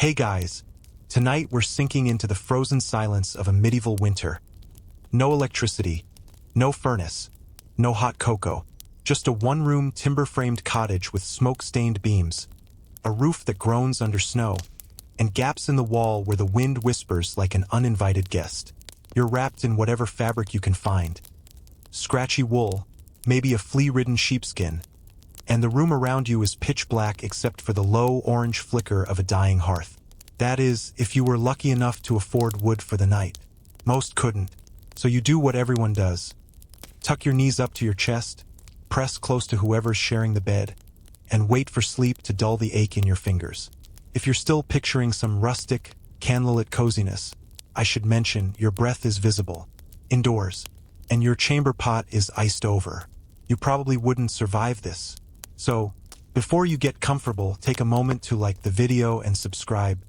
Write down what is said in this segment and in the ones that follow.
Hey guys, tonight we're sinking into the frozen silence of a medieval winter. No electricity, no furnace, no hot cocoa, just a one-room timber-framed cottage with smoke-stained beams, a roof that groans under snow, and gaps in the wall where the wind whispers like an uninvited guest. You're wrapped in whatever fabric you can find. Scratchy wool, maybe a flea-ridden sheepskin, and the room around you is pitch black except for the low orange flicker of a dying hearth. That is, if you were lucky enough to afford wood for the night. Most couldn't, so you do what everyone does. Tuck your knees up to your chest, press close to whoever's sharing the bed, and wait for sleep to dull the ache in your fingers. If you're still picturing some rustic, candlelit coziness, I should mention your breath is visible, indoors, and your chamber pot is iced over. You probably wouldn't survive this. So, before you get comfortable, take a moment to like the video and subscribe.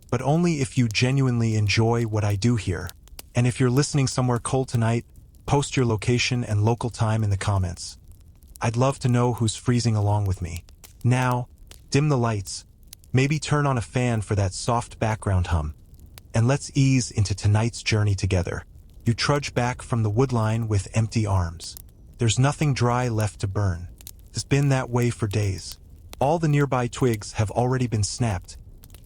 But only if you genuinely enjoy what I do here. And if you're listening somewhere cold tonight, post your location and local time in the comments. I'd love to know who's freezing along with me. Now, dim the lights. Maybe turn on a fan for that soft background hum. And let's ease into tonight's journey together. You trudge back from the woodline with empty arms. There's nothing dry left to burn. It's been that way for days. All the nearby twigs have already been snapped,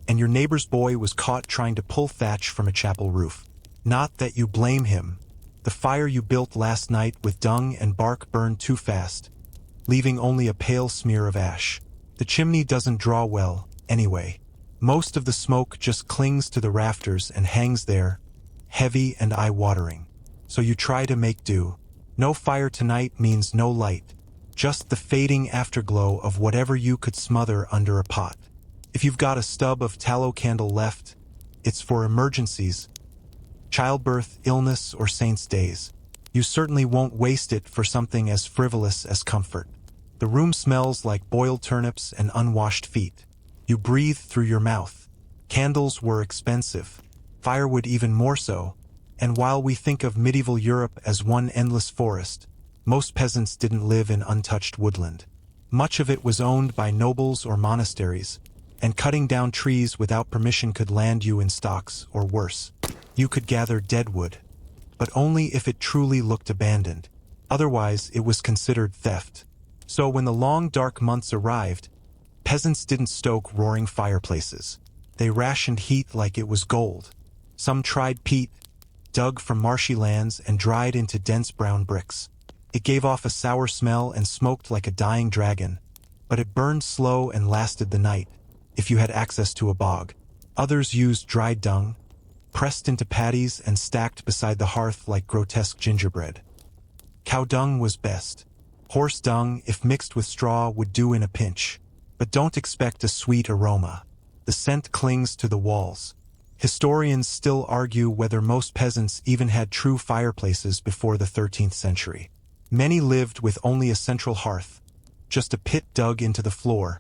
and your neighbor's boy was caught trying to pull thatch from a chapel roof. Not that you blame him. The fire you built last night with dung and bark burned too fast, leaving only a pale smear of ash. The chimney doesn't draw well, anyway. Most of the smoke just clings to the rafters and hangs there, heavy and eye-watering. So you try to make do. No fire tonight means no light. Just the fading afterglow of whatever you could smother under a pot. If you've got a stub of tallow candle left, it's for emergencies, childbirth, illness, or saints' days. You certainly won't waste it for something as frivolous as comfort. The room smells like boiled turnips and unwashed feet. You breathe through your mouth. Candles were expensive, firewood even more so, and while we think of medieval Europe as one endless forest, most peasants didn't live in untouched woodland. Much of it was owned by nobles or monasteries, and cutting down trees without permission could land you in stocks, or worse. You could gather dead wood, but only if it truly looked abandoned. Otherwise, it was considered theft. So when the long dark months arrived, peasants didn't stoke roaring fireplaces. They rationed heat like it was gold. Some tried peat, dug from marshy lands and dried into dense brown bricks. It gave off a sour smell and smoked like a dying dragon, but it burned slow and lasted the night, if you had access to a bog. Others used dried dung, pressed into patties and stacked beside the hearth like grotesque gingerbread. Cow dung was best. Horse dung, if mixed with straw, would do in a pinch. But don't expect a sweet aroma. The scent clings to the walls. Historians still argue whether most peasants even had true fireplaces before the 13th century. Many lived with only a central hearth, just a pit dug into the floor,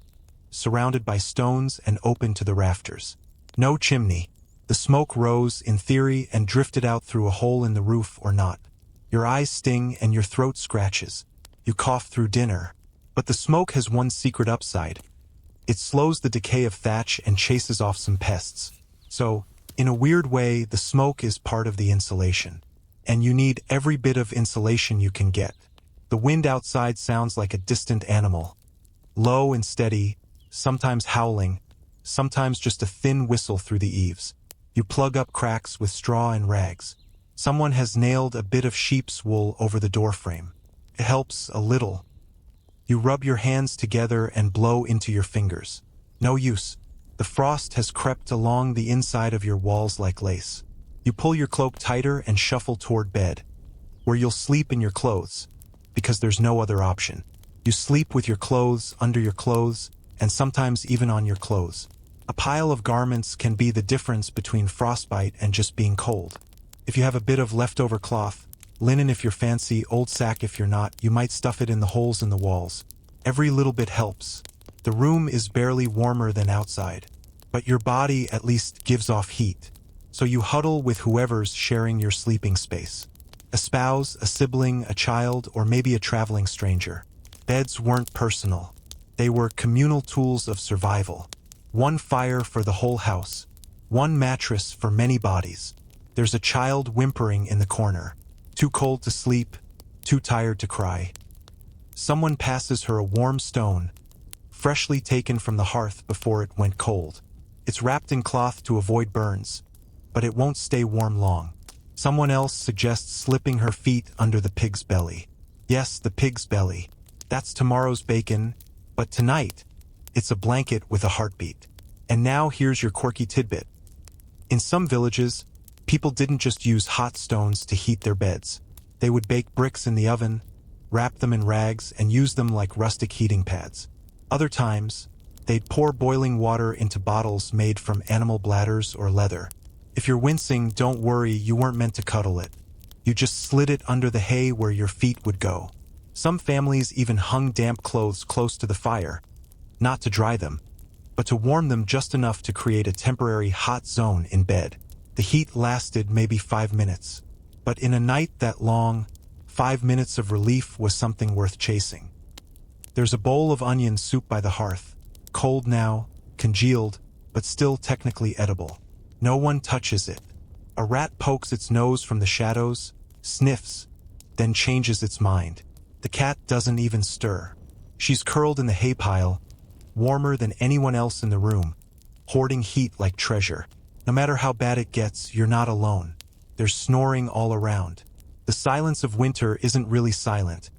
surrounded by stones and open to the rafters. No chimney. The smoke rose, in theory, and drifted out through a hole in the roof or not. Your eyes sting and your throat scratches. You cough through dinner. But the smoke has one secret upside. It slows the decay of thatch and chases off some pests. So, in a weird way, the smoke is part of the insulation. And you need every bit of insulation you can get. The wind outside sounds like a distant animal. Low and steady, sometimes howling, sometimes just a thin whistle through the eaves. You plug up cracks with straw and rags. Someone has nailed a bit of sheep's wool over the doorframe. It helps a little. You rub your hands together and blow into your fingers. No use. The frost has crept along the inside of your walls like lace. You pull your cloak tighter and shuffle toward bed, where you'll sleep in your clothes, because there's no other option. You sleep with your clothes under your clothes, and sometimes even on your clothes. A pile of garments can be the difference between frostbite and just being cold. If you have a bit of leftover cloth, linen if you're fancy, old sack if you're not, you might stuff it in the holes in the walls. Every little bit helps. The room is barely warmer than outside, but your body at least gives off heat. So you huddle with whoever's sharing your sleeping space. A spouse, a sibling, a child, or maybe a traveling stranger. Beds weren't personal. They were communal tools of survival. One fire for the whole house. One mattress for many bodies. There's a child whimpering in the corner. Too cold to sleep, too tired to cry. Someone passes her a warm stone, freshly taken from the hearth before it went cold. It's wrapped in cloth to avoid burns, but it won't stay warm long. Someone else suggests slipping her feet under the pig's belly. Yes, the pig's belly. That's tomorrow's bacon, but tonight, it's a blanket with a heartbeat. And now here's your quirky tidbit. In some villages, people didn't just use hot stones to heat their beds. They would bake bricks in the oven, wrap them in rags, and use them like rustic heating pads. Other times, they'd pour boiling water into bottles made from animal bladders or leather. If you're wincing, don't worry, you weren't meant to cuddle it. You just slid it under the hay where your feet would go. Some families even hung damp clothes close to the fire, not to dry them, but to warm them just enough to create a temporary hot zone in bed. The heat lasted maybe 5 minutes, but in a night that long, 5 minutes of relief was something worth chasing. There's a bowl of onion soup by the hearth, cold now, congealed, but still technically edible. No one touches it. A rat pokes its nose from the shadows, sniffs, then changes its mind. The cat doesn't even stir. She's curled in the hay pile, warmer than anyone else in the room, hoarding heat like treasure. No matter how bad it gets, you're not alone. There's snoring all around. The silence of winter isn't really silent.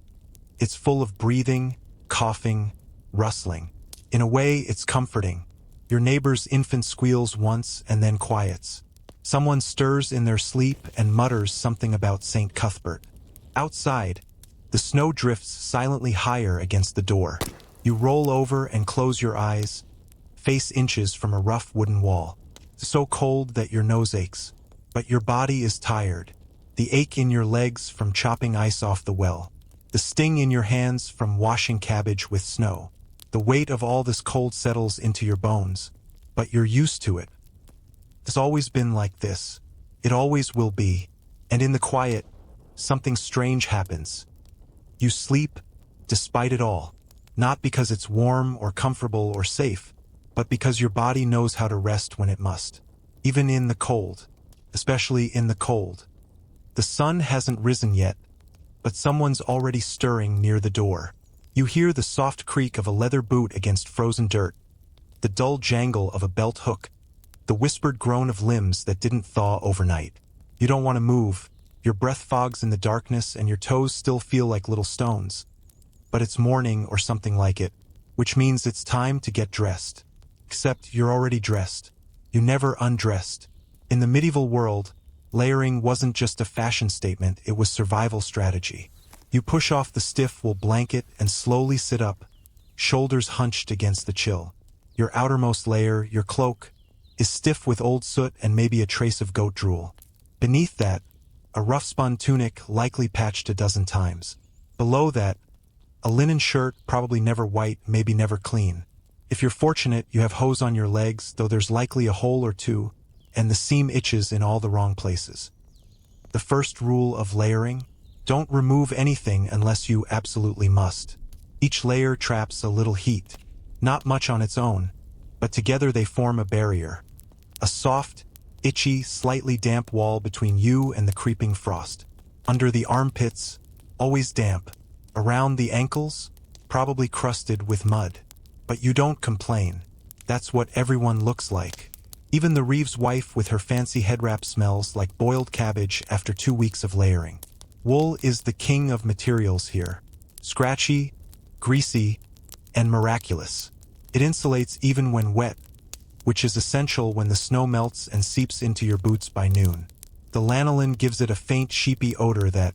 It's full of breathing, coughing, rustling. In a way, it's comforting. Your neighbor's infant squeals once and then quiets. Someone stirs in their sleep and mutters something about St. Cuthbert. Outside, the snow drifts silently higher against the door. You roll over and close your eyes, face inches from a rough wooden wall. So cold that your nose aches, but your body is tired. The ache in your legs from chopping ice off the well. The sting in your hands from washing cabbage with snow. The weight of all this cold settles into your bones, but you're used to it. It's always been like this. It always will be. And in the quiet, something strange happens. You sleep, despite it all. Not because it's warm or comfortable or safe, but because your body knows how to rest when it must. Even in the cold. Especially in the cold. The sun hasn't risen yet, but someone's already stirring near the door. You hear the soft creak of a leather boot against frozen dirt, the dull jangle of a belt hook, the whispered groan of limbs that didn't thaw overnight. You don't want to move. Your breath fogs in the darkness and your toes still feel like little stones. But it's morning or something like it, which means it's time to get dressed. Except you're already dressed. You never undressed. In the medieval world, layering wasn't just a fashion statement, it was survival strategy. You push off the stiff wool blanket and slowly sit up, shoulders hunched against the chill. Your outermost layer, your cloak, is stiff with old soot and maybe a trace of goat drool. Beneath that, a rough-spun tunic likely patched a dozen times. Below that, a linen shirt, probably never white, maybe never clean. If you're fortunate, you have hose on your legs, though there's likely a hole or two, and the seam itches in all the wrong places. The first rule of layering: don't remove anything unless you absolutely must. Each layer traps a little heat, not much on its own, but together they form a barrier. A soft, itchy, slightly damp wall between you and the creeping frost. Under the armpits, always damp. Around the ankles, probably crusted with mud. But you don't complain. That's what everyone looks like. Even the Reeves wife with her fancy head wrap smells like boiled cabbage after 2 weeks of layering. Wool is the king of materials here. Scratchy, greasy, and miraculous. It insulates even when wet, which is essential when the snow melts and seeps into your boots by noon. The lanolin gives it a faint sheepy odor that,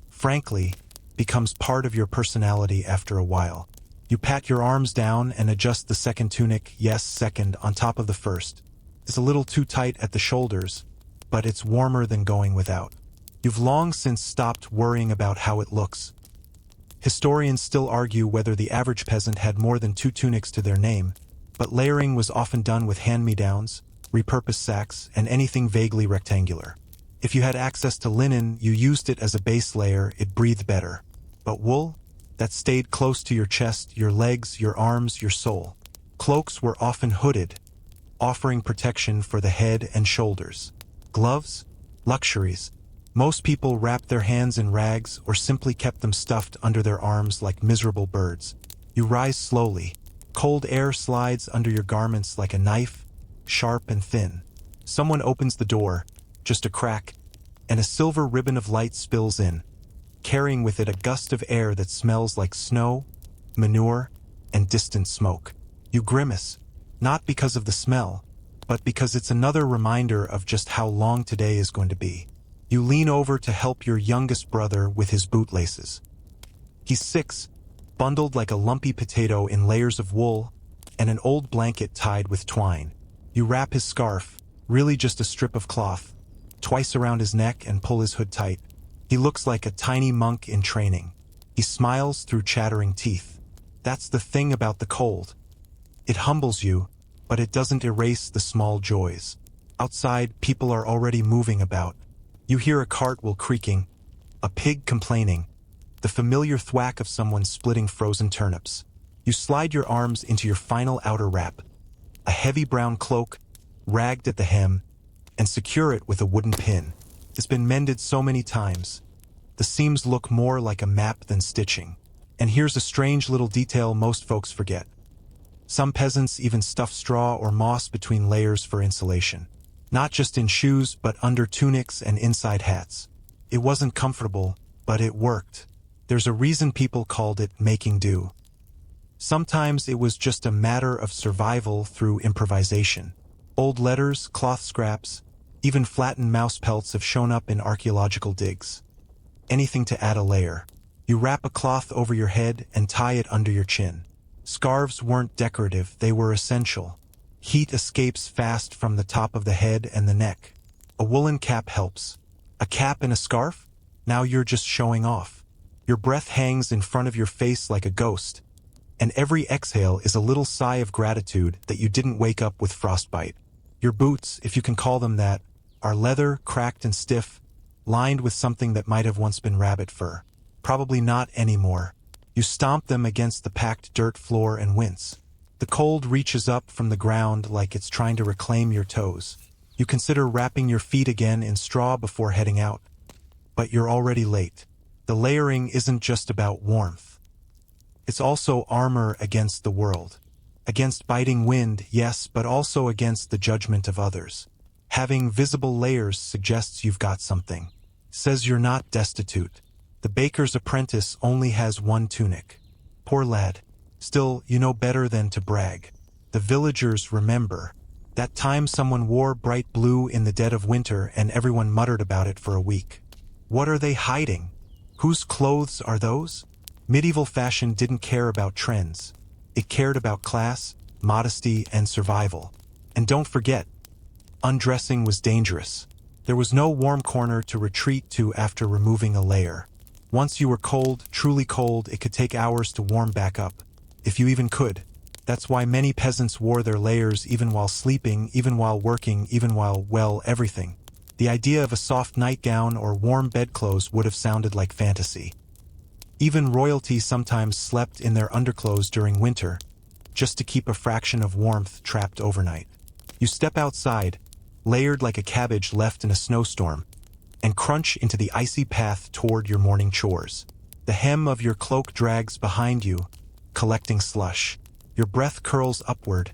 frankly, becomes part of your personality after a while. You pat your arms down and adjust the second tunic, yes, second, on top of the first. It's a little too tight at the shoulders, but it's warmer than going without. You've long since stopped worrying about how it looks. Historians still argue whether the average peasant had more than 2 tunics to their name, but layering was often done with hand-me-downs, repurposed sacks, and anything vaguely rectangular. If you had access to linen, you used it as a base layer, it breathed better. But wool? That stayed close to your chest, your legs, your arms, your soul. Cloaks were often hooded, offering protection for the head and shoulders. Gloves? Luxuries. Most people wrapped their hands in rags or simply kept them stuffed under their arms like miserable birds. You rise slowly. Cold air slides under your garments like a knife, sharp and thin. Someone opens the door, just a crack, and a silver ribbon of light spills in, carrying with it a gust of air that smells like snow, manure, and distant smoke. You grimace, not because of the smell, but because it's another reminder of just how long today is going to be. You lean over to help your youngest brother with his bootlaces. He's 6, bundled like a lumpy potato in layers of wool and an old blanket tied with twine. You wrap his scarf, really just a strip of cloth, twice around his neck and pull his hood tight. He looks like a tiny monk in training. He smiles through chattering teeth. That's the thing about the cold. It humbles you, but it doesn't erase the small joys. Outside, people are already moving about. You hear a cart wheel creaking, a pig complaining, the familiar thwack of someone splitting frozen turnips. You slide your arms into your final outer wrap, a heavy brown cloak, ragged at the hem, and secure it with a wooden pin. It's been mended so many times. The seams look more like a map than stitching. And here's a strange little detail most folks forget. Some peasants even stuff straw or moss between layers for insulation. Not just in shoes, but under tunics and inside hats. It wasn't comfortable, but it worked. There's a reason people called it making do. Sometimes it was just a matter of survival through improvisation. Old letters, cloth scraps, even flattened mouse pelts have shown up in archaeological digs. Anything to add a layer. You wrap a cloth over your head and tie it under your chin. Scarves weren't decorative, they were essential. Heat escapes fast from the top of the head and the neck. A woolen cap helps. A cap and a scarf? Now you're just showing off. Your breath hangs in front of your face like a ghost, and every exhale is a little sigh of gratitude that you didn't wake up with frostbite. Your boots, if you can call them that, are leather, cracked and stiff, lined with something that might have once been rabbit fur. Probably not anymore. You stomp them against the packed dirt floor and wince. The cold reaches up from the ground like it's trying to reclaim your toes. You consider wrapping your feet again in straw before heading out. But you're already late. The layering isn't just about warmth. It's also armor against the world. Against biting wind, yes, but also against the judgment of others. Having visible layers suggests you've got something. Says you're not destitute. The baker's apprentice only has one tunic. Poor lad. Still, you know better than to brag. The villagers remember. That time someone wore bright blue in the dead of winter and everyone muttered about it for a week. What are they hiding? Whose clothes are those? Medieval fashion didn't care about trends. It cared about class, modesty, and survival. And don't forget, undressing was dangerous. There was no warm corner to retreat to after removing a layer. Once you were cold, truly cold, it could take hours to warm back up. If you even could. That's why many peasants wore their layers even while sleeping, even while working, even while, well, everything. The idea of a soft nightgown or warm bedclothes would have sounded like fantasy. Even royalty sometimes slept in their underclothes during winter, just to keep a fraction of warmth trapped overnight. You step outside, layered like a cabbage left in a snowstorm, and crunch into the icy path toward your morning chores. The hem of your cloak drags behind you, collecting slush. Your breath curls upward,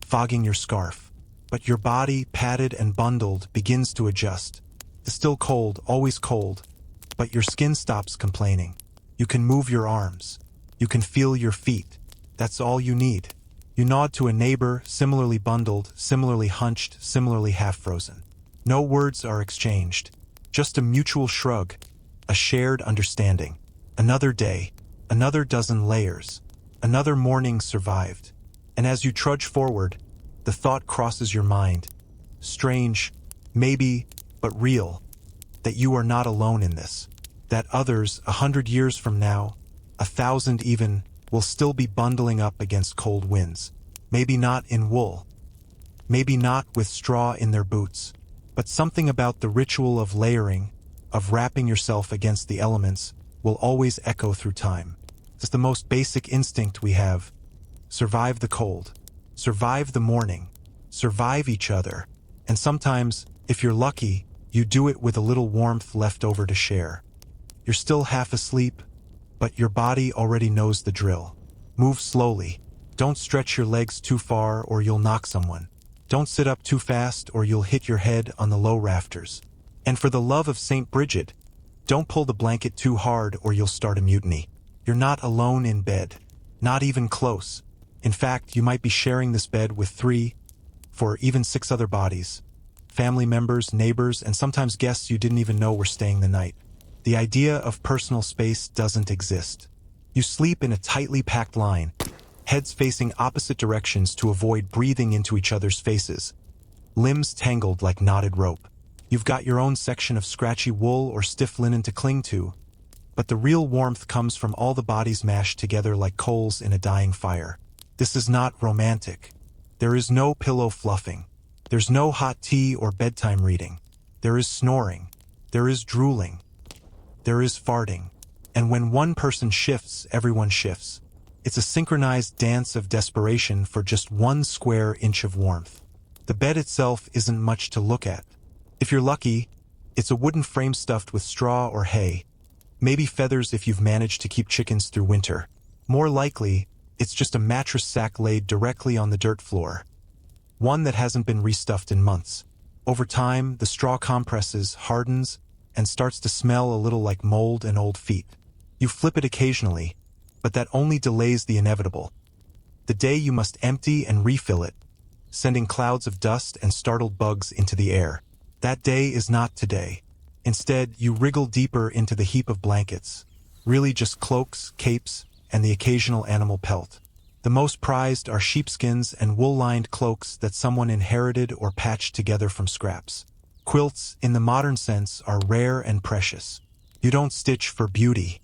fogging your scarf. But your body, padded and bundled, begins to adjust. It's still cold, always cold, but your skin stops complaining. You can move your arms. You can feel your feet. That's all you need. You nod to a neighbor, similarly bundled, similarly hunched, similarly half-frozen. No words are exchanged. Just a mutual shrug, a shared understanding. Another day, another dozen layers. Another morning survived. And as you trudge forward, the thought crosses your mind. Strange, maybe, but real, that you are not alone in this. That others, 100 years from now, 1,000 even, will still be bundling up against cold winds. Maybe not in wool. Maybe not with straw in their boots. But something about the ritual of layering, of wrapping yourself against the elements, will always echo through time. It's the most basic instinct we have. Survive the cold. Survive the morning. survive each other, and sometimes, if you're lucky, you do it with a little warmth left over to share. You're still half asleep, but your body already knows the drill. Move slowly. Don't stretch your legs too far or you'll knock someone. Don't sit up too fast or you'll hit your head on the low rafters. And for the love of St. Bridget, don't pull the blanket too hard or you'll start a mutiny. You're not alone in bed. Not even close. In fact, you might be sharing this bed with 3, 4, even 6 other bodies. Family members, neighbors, and sometimes guests you didn't even know were staying the night. The idea of personal space doesn't exist. You sleep in a tightly packed line, heads facing opposite directions to avoid breathing into each other's faces, limbs tangled like knotted rope. You've got your own section of scratchy wool or stiff linen to cling to, but the real warmth comes from all the bodies mashed together like coals in a dying fire. This is not romantic. There is no pillow fluffing. There's no hot tea or bedtime reading. There is snoring. There is drooling. There is farting. And when one person shifts, everyone shifts. It's a synchronized dance of desperation for just 1 square inch of warmth. The bed itself isn't much to look at. If you're lucky, it's a wooden frame stuffed with straw or hay, maybe feathers if you've managed to keep chickens through winter. More likely, it's just a mattress sack laid directly on the dirt floor, one that hasn't been restuffed in months. Over time, the straw compresses, hardens, and starts to smell a little like mold and old feet. You flip it occasionally, but that only delays the inevitable. The day you must empty and refill it, sending clouds of dust and startled bugs into the air. That day is not today. Instead, you wriggle deeper into the heap of blankets, really just cloaks, capes, and the occasional animal pelt. The most prized are sheepskins and wool-lined cloaks that someone inherited or patched together from scraps. Quilts, in the modern sense, are rare and precious. You don't stitch for beauty.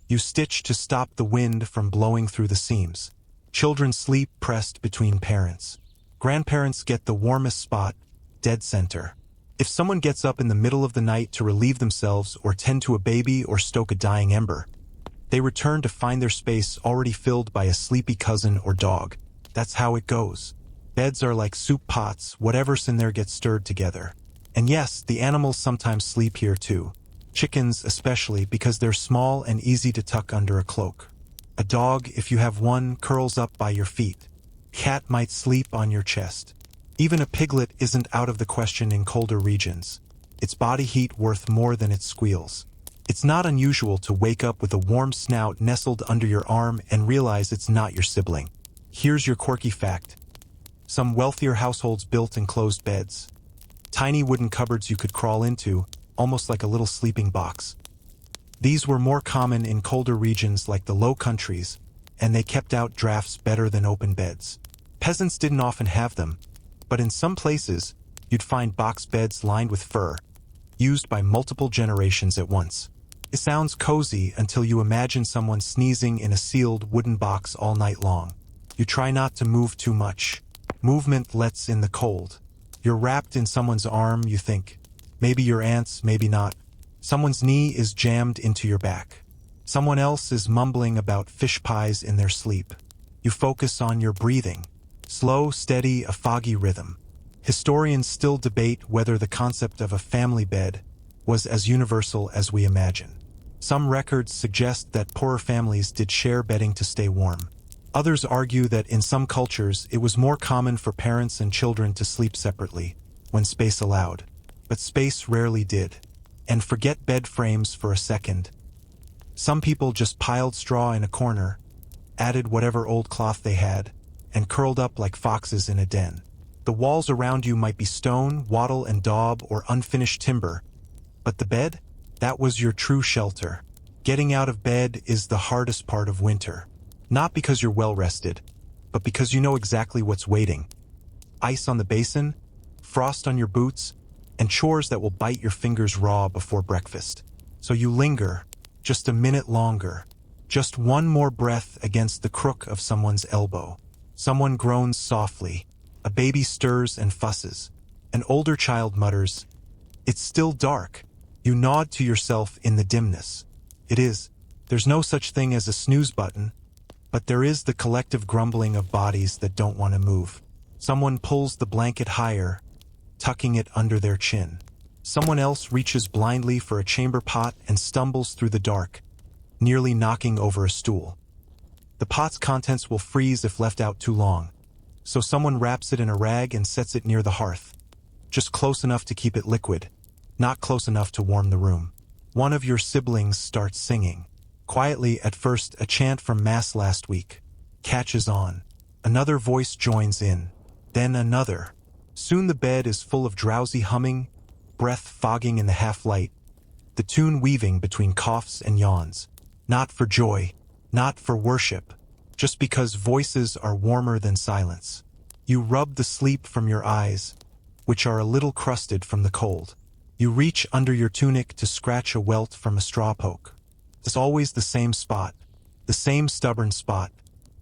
You stitch to stop the wind from blowing through the seams. Children sleep pressed between parents. Grandparents get the warmest spot, dead center. If someone gets up in the middle of the night to relieve themselves or tend to a baby or stoke a dying ember, they return to find their space already filled by a sleepy cousin or dog. That's how it goes. Beds are like soup pots, whatever's in there gets stirred together. And yes, the animals sometimes sleep here too. Chickens especially, because they're small and easy to tuck under a cloak. A dog, if you have one, curls up by your feet. Cat might sleep on your chest. Even a piglet isn't out of the question in colder regions. Its body heat worth more than its squeals. It's not unusual to wake up with a warm snout nestled under your arm and realize it's not your sibling. Here's your quirky fact. Some wealthier households built enclosed beds. Tiny wooden cupboards you could crawl into, almost like a little sleeping box. These were more common in colder regions like the Low Countries, and they kept out drafts better than open beds. Peasants didn't often have them, but in some places, you'd find box beds lined with fur, used by multiple generations at once. It sounds cozy until you imagine someone sneezing in a sealed wooden box all night long. You try not to move too much. Movement lets in the cold. You're wrapped in someone's arm, you think. Maybe your aunt's, maybe not. Someone's knee is jammed into your back. Someone else is mumbling about fish pies in their sleep. You focus on your breathing. Slow, steady, a foggy rhythm. Historians still debate whether the concept of a family bed was as universal as we imagine. Some records suggest that poorer families did share bedding to stay warm. Others argue that in some cultures it was more common for parents and children to sleep separately, when space allowed. But space rarely did. And forget bed frames for a second. Some people just piled straw in a corner, added whatever old cloth they had, and curled up like foxes in a den. The walls around you might be stone, wattle and daub, or unfinished timber, but the bed? That was your true shelter. Getting out of bed is the hardest part of winter. Not because you're well rested, but because you know exactly what's waiting. Ice on the basin, frost on your boots, and chores that will bite your fingers raw before breakfast. So you linger, just a minute longer, just one more breath against the crook of someone's elbow. Someone groans softly, a baby stirs and fusses. An older child mutters, "It's still dark." You nod to yourself in the dimness. It is. There's no such thing as a snooze button, but there is the collective grumbling of bodies that don't want to move. Someone pulls the blanket higher, tucking it under their chin. Someone else reaches blindly for a chamber pot and stumbles through the dark, nearly knocking over a stool. The pot's contents will freeze if left out too long, so someone wraps it in a rag and sets it near the hearth, just close enough to keep it liquid, not close enough to warm the room. One of your siblings starts singing. Quietly at first, a chant from Mass last week. Catches on. Another voice joins in. Then another. Soon the bed is full of drowsy humming, breath fogging in the half-light, the tune weaving between coughs and yawns. Not for joy, not for worship, just because voices are warmer than silence. You rub the sleep from your eyes, which are a little crusted from the cold. You reach under your tunic to scratch a welt from a straw poke. It's always the same spot, the same stubborn spot.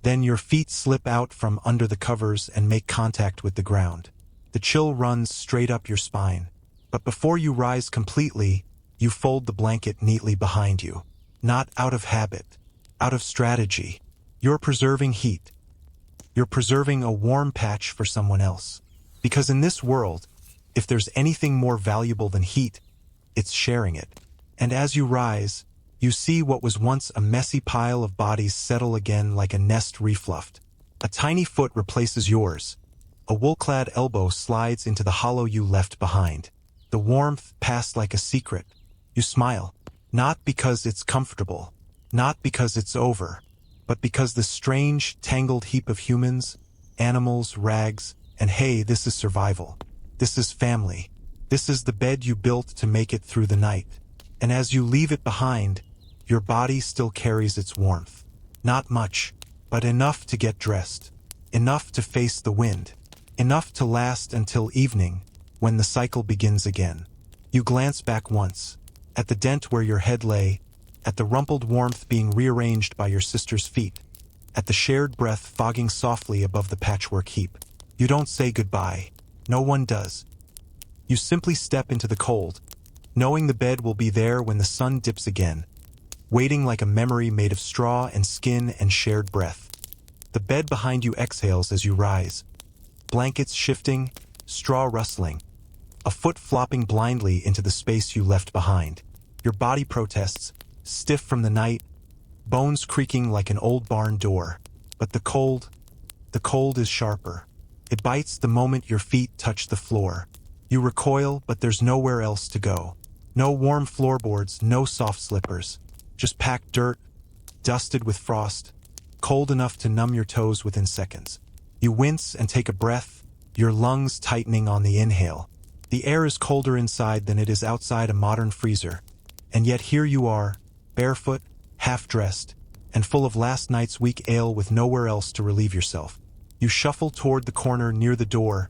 Then your feet slip out from under the covers and make contact with the ground. The chill runs straight up your spine. But before you rise completely, you fold the blanket neatly behind you. Not out of habit, out of strategy. You're preserving heat. You're preserving a warm patch for someone else. Because in this world, if there's anything more valuable than heat, it's sharing it. And as you rise, you see what was once a messy pile of bodies settle again like a nest refluffed. A tiny foot replaces yours. A wool-clad elbow slides into the hollow you left behind. The warmth passed like a secret. You smile, not because it's comfortable, not because it's over, but because the strange, tangled heap of humans, animals, rags, and hey, this is survival. This is family. This is the bed you built to make it through the night. And as you leave it behind, your body still carries its warmth. Not much, but enough to get dressed. Enough to face the wind. Enough to last until evening, when the cycle begins again. You glance back once, at the dent where your head lay, at the rumpled warmth being rearranged by your sister's feet, at the shared breath fogging softly above the patchwork heap. You don't say goodbye. No one does. You simply step into the cold, knowing the bed will be there when the sun dips again, waiting like a memory made of straw and skin and shared breath. The bed behind you exhales as you rise, blankets shifting, straw rustling, a foot flopping blindly into the space you left behind. Your body protests, stiff from the night, bones creaking like an old barn door. But the cold is sharper. It bites the moment your feet touch the floor. You recoil, but there's nowhere else to go. No warm floorboards, no soft slippers. Just packed dirt, dusted with frost, cold enough to numb your toes within seconds. You wince and take a breath, your lungs tightening on the inhale. The air is colder inside than it is outside a modern freezer. And yet here you are, barefoot, half-dressed, and full of last night's weak ale with nowhere else to relieve yourself. You shuffle toward the corner near the door,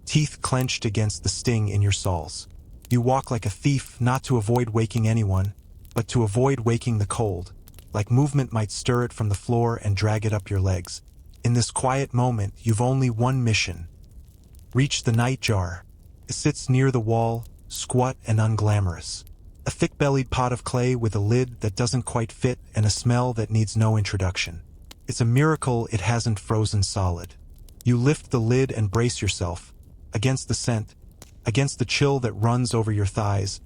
teeth clenched against the sting in your soles. You walk like a thief, not to avoid waking anyone, but to avoid waking the cold, like movement might stir it from the floor and drag it up your legs. In this quiet moment, you've only one mission. Reach the nightjar. It sits near the wall, squat and unglamorous. A thick-bellied pot of clay with a lid that doesn't quite fit and a smell that needs no introduction. It's a miracle it hasn't frozen solid. You lift the lid and brace yourself, against the scent, against the chill that runs over your thighs,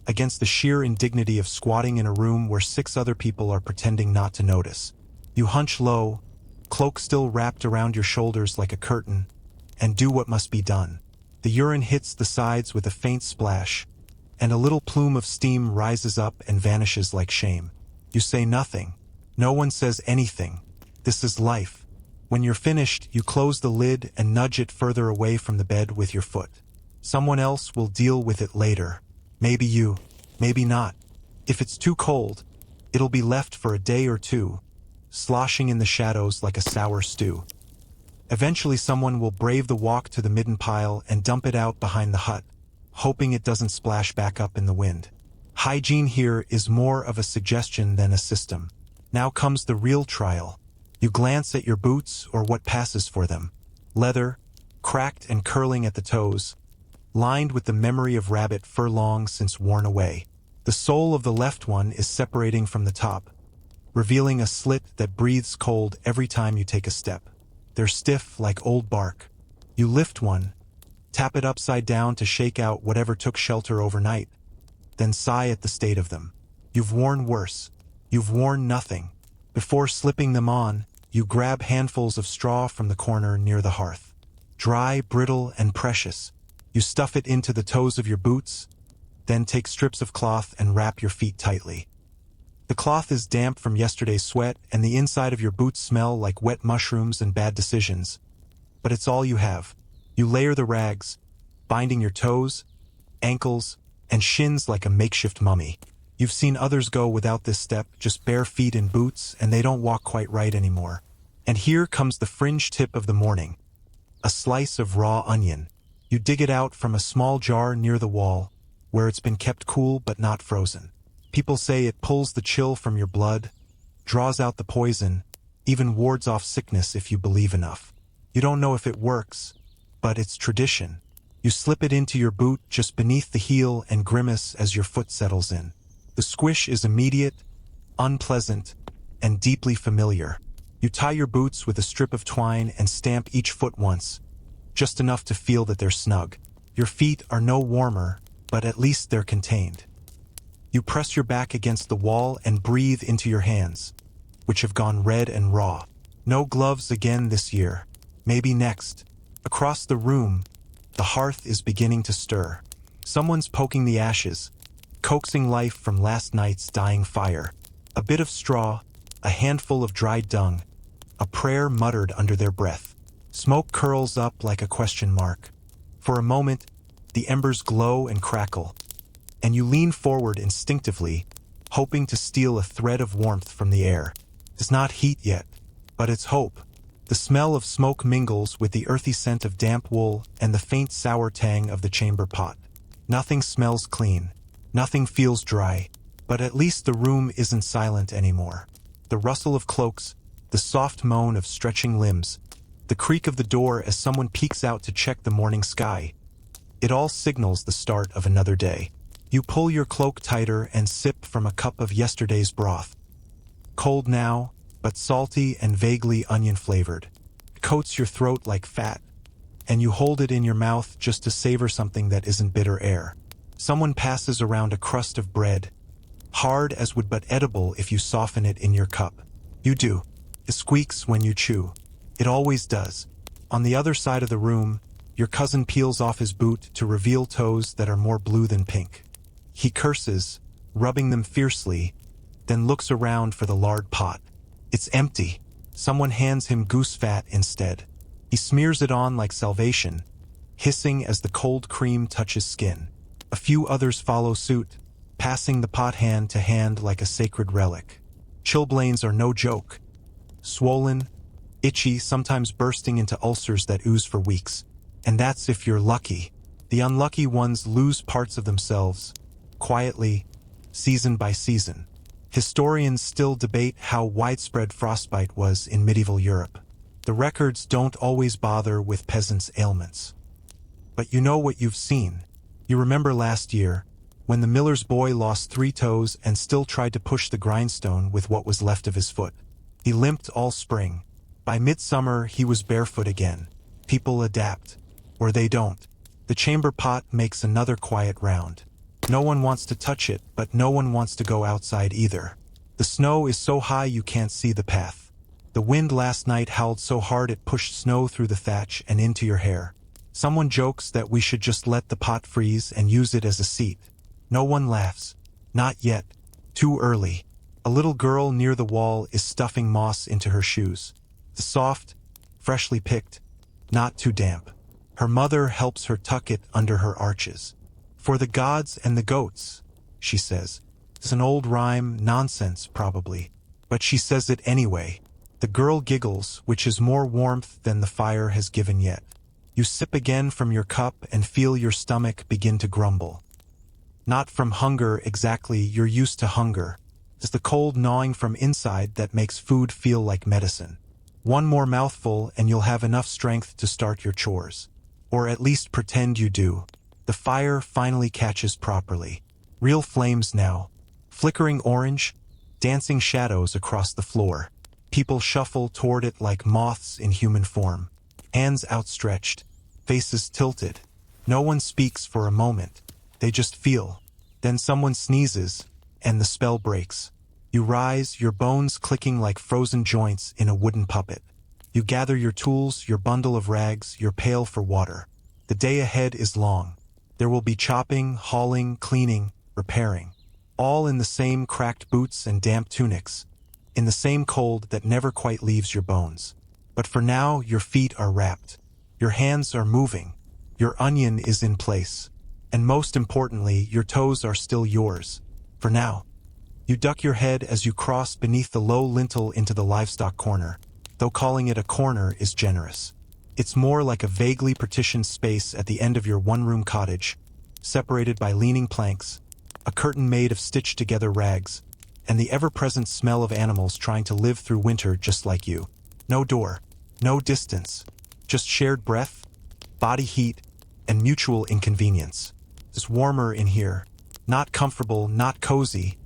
against the sheer indignity of squatting in a room where 6 other people are pretending not to notice. You hunch low, cloak still wrapped around your shoulders like a curtain, and do what must be done. The urine hits the sides with a faint splash, and a little plume of steam rises up and vanishes like shame. You say nothing. No one says anything. This is life. When you're finished, you close the lid and nudge it further away from the bed with your foot. Someone else will deal with it later. Maybe you, maybe not. If it's too cold, it'll be left for a day or two, sloshing in the shadows like a sour stew. Eventually someone will brave the walk to the midden pile and dump it out behind the hut, hoping it doesn't splash back up in the wind. Hygiene here is more of a suggestion than a system. Now comes the real trial. You glance at your boots or what passes for them. Leather, cracked and curling at the toes, lined with the memory of rabbit fur long since worn away. The sole of the left one is separating from the top, revealing a slit that breathes cold every time you take a step. They're stiff like old bark, You lift one, tap it upside down to shake out whatever took shelter overnight, then sigh at the state of them. You've worn worse. You've worn nothing. Before slipping them on, you grab handfuls of straw from the corner near the hearth. Dry, brittle, and precious. You stuff it into the toes of your boots, then take strips of cloth and wrap your feet tightly. The cloth is damp from yesterday's sweat, and the inside of your boots smell like wet mushrooms and bad decisions. But it's all you have. You layer the rags, binding your toes, ankles, and shins like a makeshift mummy. You've seen others go without this step, just bare feet in boots, and they don't walk quite right anymore. And here comes the fringe tip of the morning. A slice of raw onion. You dig it out from a small jar near the wall, where it's been kept cool but not frozen. People say it pulls the chill from your blood, draws out the poison, even wards off sickness if you believe enough. You don't know if it works, but it's tradition. You slip it into your boot just beneath the heel and grimace as your foot settles in. The squish is immediate, unpleasant, and deeply familiar. You tie your boots with a strip of twine and stamp each foot once, just enough to feel that they're snug. Your feet are no warmer, but at least they're contained. You press your back against the wall and breathe into your hands, which have gone red and raw. No gloves again this year. Maybe next. Across the room, the hearth is beginning to stir. Someone's poking the ashes, coaxing life from last night's dying fire. A bit of straw, a handful of dried dung, a prayer muttered under their breath. Smoke curls up like a question mark. For a moment, the embers glow and crackle, and you lean forward instinctively, hoping to steal a thread of warmth from the air. It's not heat yet, but it's hope. The smell of smoke mingles with the earthy scent of damp wool and the faint sour tang of the chamber pot. Nothing smells clean. Nothing feels dry, but at least the room isn't silent anymore. The rustle of cloaks, the soft moan of stretching limbs, the creak of the door as someone peeks out to check the morning sky. It all signals the start of another day. You pull your cloak tighter and sip from a cup of yesterday's broth. Cold now, but salty and vaguely onion-flavored. It coats your throat like fat, and you hold it in your mouth just to savor something that isn't bitter air. Someone passes around a crust of bread, hard as would but edible if you soften it in your cup. You do. It squeaks when you chew. It always does. On the other side of the room, your cousin peels off his boot to reveal toes that are more blue than pink. He curses, rubbing them fiercely, then looks around for the lard pot. It's empty. Someone hands him goose fat instead. He smears it on like salvation, hissing as the cold cream touches skin. A few others follow suit, passing the pot hand to hand like a sacred relic. Chilblains are no joke. Swollen, itchy, sometimes bursting into ulcers that ooze for weeks. And that's if you're lucky. The unlucky ones lose parts of themselves, quietly, season by season. Historians still debate how widespread frostbite was in medieval Europe. The records don't always bother with peasants' ailments. But you know what you've seen. You remember last year, when the miller's boy lost 3 toes and still tried to push the grindstone with what was left of his foot. He limped all spring. By midsummer, he was barefoot again. People adapt, or they don't. The chamber pot makes another quiet round. No one wants to touch it, but no one wants to go outside either. The snow is so high you can't see the path. The wind last night howled so hard it pushed snow through the thatch and into your hair. Someone jokes that we should just let the pot freeze and use it as a seat. No one laughs. Not yet. Too early. A little girl near the wall is stuffing moss into her shoes. The soft, freshly picked, not too damp. Her mother helps her tuck it under her arches. For the gods and the goats, she says. It's an old rhyme, nonsense probably, but she says it anyway. The girl giggles, which is more warmth than the fire has given yet. You sip again from your cup and feel your stomach begin to grumble. Not from hunger exactly, you're used to hunger. It's the cold gnawing from inside that makes food feel like medicine. One more mouthful and you'll have enough strength to start your chores. Or at least pretend you do. The fire finally catches properly. Real flames now. Flickering orange, dancing shadows across the floor. People shuffle toward it like moths in human form. Hands outstretched. faces tilted. No one speaks for a moment. They just feel. Then someone sneezes, and the spell breaks. You rise, your bones clicking like frozen joints in a wooden puppet. You gather your tools, your bundle of rags, your pail for water. The day ahead is long. There will be chopping, hauling, cleaning, repairing. All in the same cracked boots and damp tunics. In the same cold that never quite leaves your bones. But for now, your feet are wrapped. Your hands are moving. Your onion is in place. And most importantly, your toes are still yours. For now. You duck your head as you cross beneath the low lintel into the livestock corner, though calling it a corner is generous. It's more like a vaguely partitioned space at the end of your one-room cottage, separated by leaning planks, a curtain made of stitched-together rags, and the ever-present smell of animals trying to live through winter just like you. No door, no distance, just shared breath, body heat, and mutual inconvenience. It's warmer in here, not comfortable, not cozy,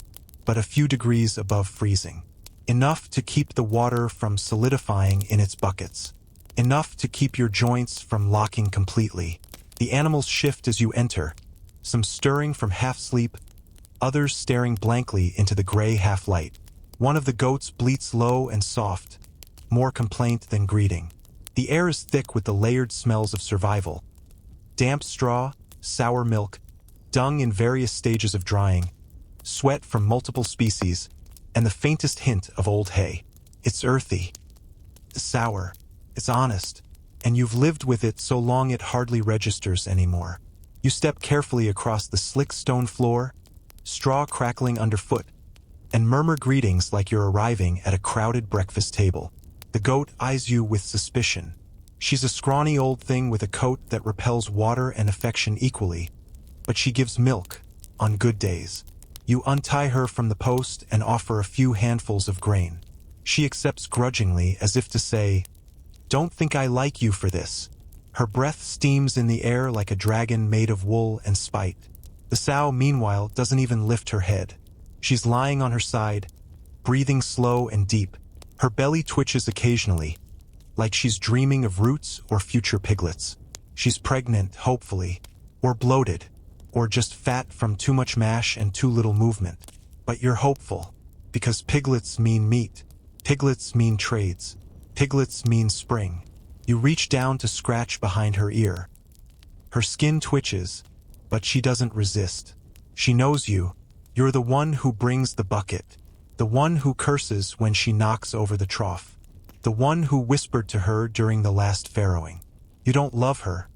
but a few degrees above freezing. Enough to keep the water from solidifying in its buckets. Enough to keep your joints from locking completely. The animals shift as you enter, some stirring from half-sleep, others staring blankly into the gray half-light. One of the goats bleats low and soft, more complaint than greeting. The air is thick with the layered smells of survival. Damp straw, sour milk, dung in various stages of drying, sweat from multiple species, and the faintest hint of old hay. It's earthy, sour, it's honest, and you've lived with it so long it hardly registers anymore. You step carefully across the slick stone floor, straw crackling underfoot, and murmur greetings like you're arriving at a crowded breakfast table. The goat eyes you with suspicion. She's a scrawny old thing with a coat that repels water and affection equally, but she gives milk on good days. You untie her from the post and offer a few handfuls of grain. She accepts grudgingly as if to say, "Don't think I like you for this." Her breath steams in the air like a dragon made of wool and spite. The sow, meanwhile, doesn't even lift her head. She's lying on her side, breathing slow and deep. Her belly twitches occasionally, like she's dreaming of roots or future piglets. She's pregnant, hopefully, or bloated, or just fat from too much mash and too little movement. But you're hopeful, because piglets mean meat, piglets mean trades, piglets mean spring. You reach down to scratch behind her ear. Her skin twitches, but she doesn't resist. She knows you. You're the one who brings the bucket, the one who curses when she knocks over the trough, the one who whispered to her during the last farrowing. You don't love her,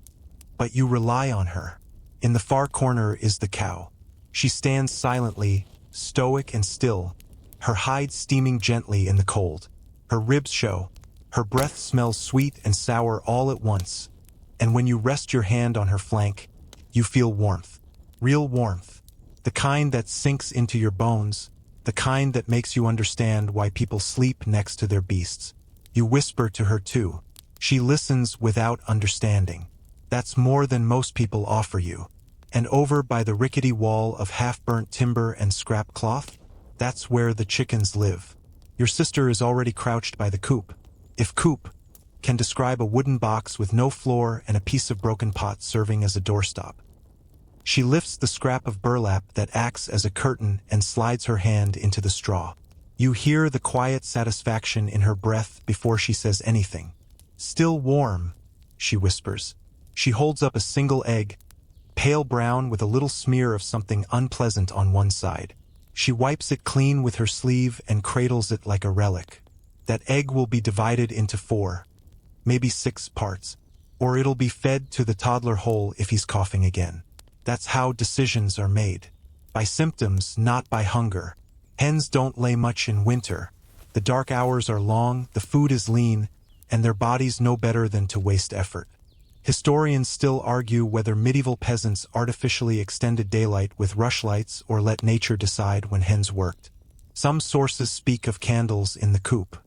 but you rely on her. In the far corner is the cow. She stands silently, stoic and still, her hide steaming gently in the cold. Her ribs show. Her breath smells sweet and sour all at once, and when you rest your hand on her flank, you feel warmth. Real warmth. The kind that sinks into your bones, the kind that makes you understand why people sleep next to their beasts. You whisper to her too. She listens without understanding. That's more than most people offer you. And over by the rickety wall of half-burnt timber and scrap cloth, that's where the chickens live. Your sister is already crouched by the coop. If coop can describe a wooden box with no floor and a piece of broken pot serving as a doorstop. She lifts the scrap of burlap that acts as a curtain and slides her hand into the straw. You hear the quiet satisfaction in her breath before she says anything. "Still warm," she whispers. She holds up a single egg, pale brown with a little smear of something unpleasant on one side. She wipes it clean with her sleeve and cradles it like a relic. That egg will be divided into 4, maybe 6 parts, or it'll be fed to the toddler whole if he's coughing again. That's how decisions are made. By symptoms, not by hunger. Hens don't lay much in winter. The dark hours are long, the food is lean, and their bodies know better than to waste effort. Historians still argue whether medieval peasants artificially extended daylight with rushlights or let nature decide when hens worked. Some sources speak of candles in the coop,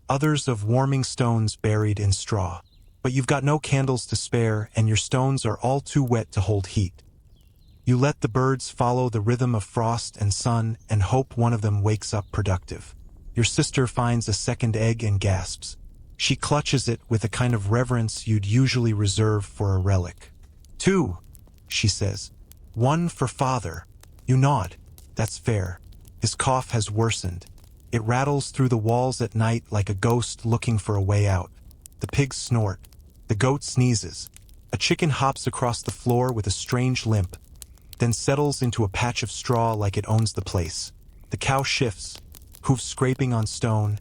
others of warming stones buried in straw. But you've got no candles to spare, and your stones are all too wet to hold heat. You let the birds follow the rhythm of frost and sun and hope one of them wakes up productive. Your sister finds a second egg and gasps. She clutches it with a kind of reverence you'd usually reserve for a relic. "Two," she says. "One for father." You nod. That's fair. His cough has worsened. It rattles through the walls at night like a ghost looking for a way out. The pigs snort. The goat sneezes. A chicken hops across the floor with a strange limp, then settles into a patch of straw like it owns the place. The cow shifts, hooves scraping on stone,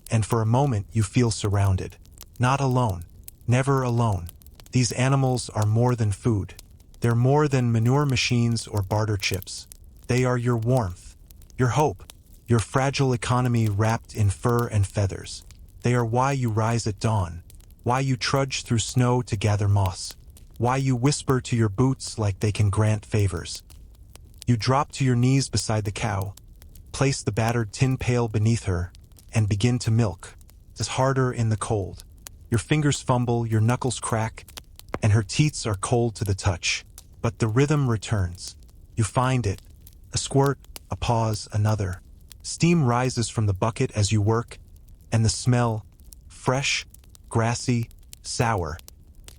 and for a moment you feel surrounded. Not alone. Never alone. These animals are more than food. They're more than manure machines or barter chips. They are your warmth, your hope, your fragile economy wrapped in fur and feathers. They are why you rise at dawn, why you trudge through snow to gather moss, why you whisper to your boots like they can grant favors. You drop to your knees beside the cow, place the battered tin pail beneath her, and begin to milk. It's harder in the cold. Your fingers fumble, your knuckles crack, and her teats are cold to the touch. But the rhythm returns. You find it. A squirt, a pause, another. Steam rises from the bucket as you work, and the smell, fresh, grassy, sour,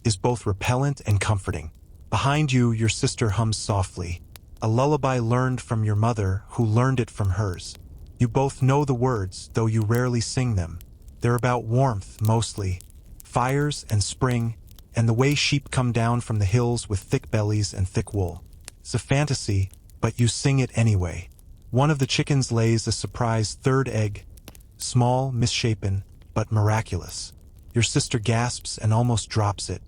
is both repellent and comforting. Behind you, your sister hums softly, a lullaby learned from your mother who learned it from hers. You both know the words, though you rarely sing them. They're about warmth, mostly, fires and spring, and the way sheep come down from the hills with thick bellies and thick wool. It's a fantasy, but you sing it anyway. One of the chickens lays a surprise third egg, small, misshapen, but miraculous. Your sister gasps and almost drops it.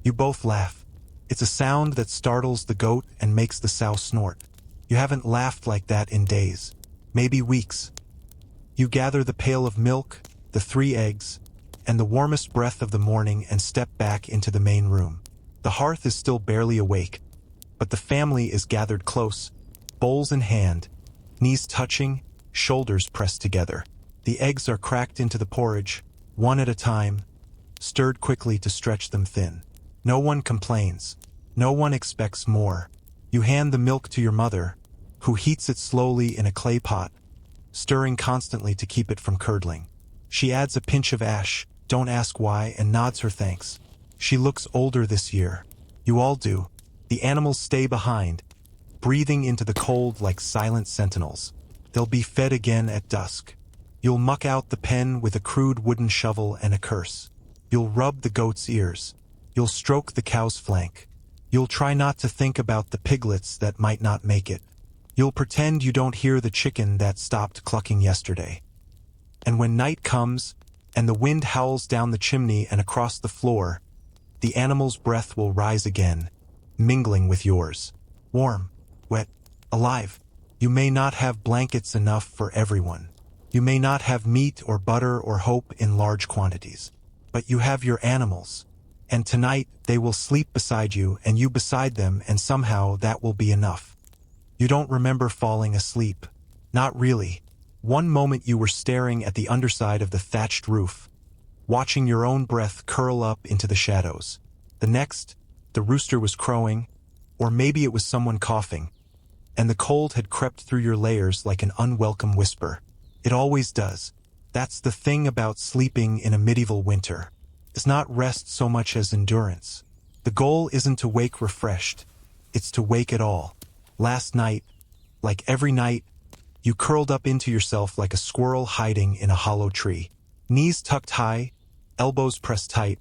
You both laugh. It's a sound that startles the goat and makes the sow snort. You haven't laughed like that in days, maybe weeks. You gather the pail of milk, the 3 eggs, and the warmest breath of the morning and step back into the main room. The hearth is still barely awake, but the family is gathered close, bowls in hand, knees touching, shoulders pressed together. The eggs are cracked into the porridge, one at a time, stirred quickly to stretch them thin. No one complains. No one expects more. You hand the milk to your mother, who heats it slowly in a clay pot, stirring constantly to keep it from curdling. She adds a pinch of ash, don't ask why, and nods her thanks. She looks older this year. You all do. The animals stay behind, breathing into the cold like silent sentinels. They'll be fed again at dusk. You'll muck out the pen with a crude wooden shovel and a curse. You'll rub the goat's ears. You'll stroke the cow's flank. You'll try not to think about the piglets that might not make it. You'll pretend you don't hear the chicken that stopped clucking yesterday. And when night comes, and the wind howls down the chimney and across the floor, the animal's breath will rise again, mingling with yours. Warm, wet, alive. You may not have blankets enough for everyone. You may not have meat or butter or hope in large quantities. But you have your animals. And tonight they will sleep beside you and you beside them, and somehow that will be enough. You don't remember falling asleep. Not really. One moment you were staring at the underside of the thatched roof, watching your own breath curl up into the shadows. The next, the rooster was crowing, or maybe it was someone coughing, and the cold had crept through your layers like an unwelcome whisper. It always does. That's the thing about sleeping in a medieval winter. It's not rest so much as endurance. The goal isn't to wake refreshed. It's to wake at all. Last night, like every night, you curled up into yourself like a squirrel hiding in a hollow tree. Knees tucked high, elbows pressed tight,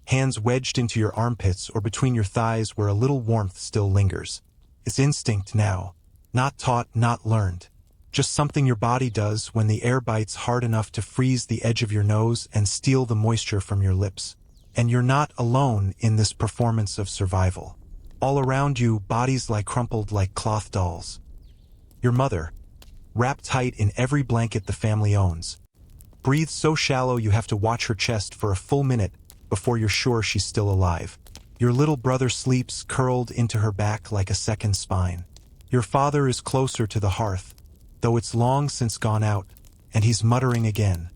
hands wedged into your armpits or between your thighs where a little warmth still lingers. It's instinct now. Not taught, not learned. Just something your body does when the air bites hard enough to freeze the edge of your nose and steal the moisture from your lips. And you're not alone in this performance of survival. All around you, bodies lie crumpled like cloth dolls. Your mother, wrapped tight in every blanket the family owns, breathes so shallow you have to watch her chest for a full minute before you're sure she's still alive. Your little brother sleeps curled into her back like a second spine. Your father is closer to the hearth, though it's long since gone out, and he's muttering again.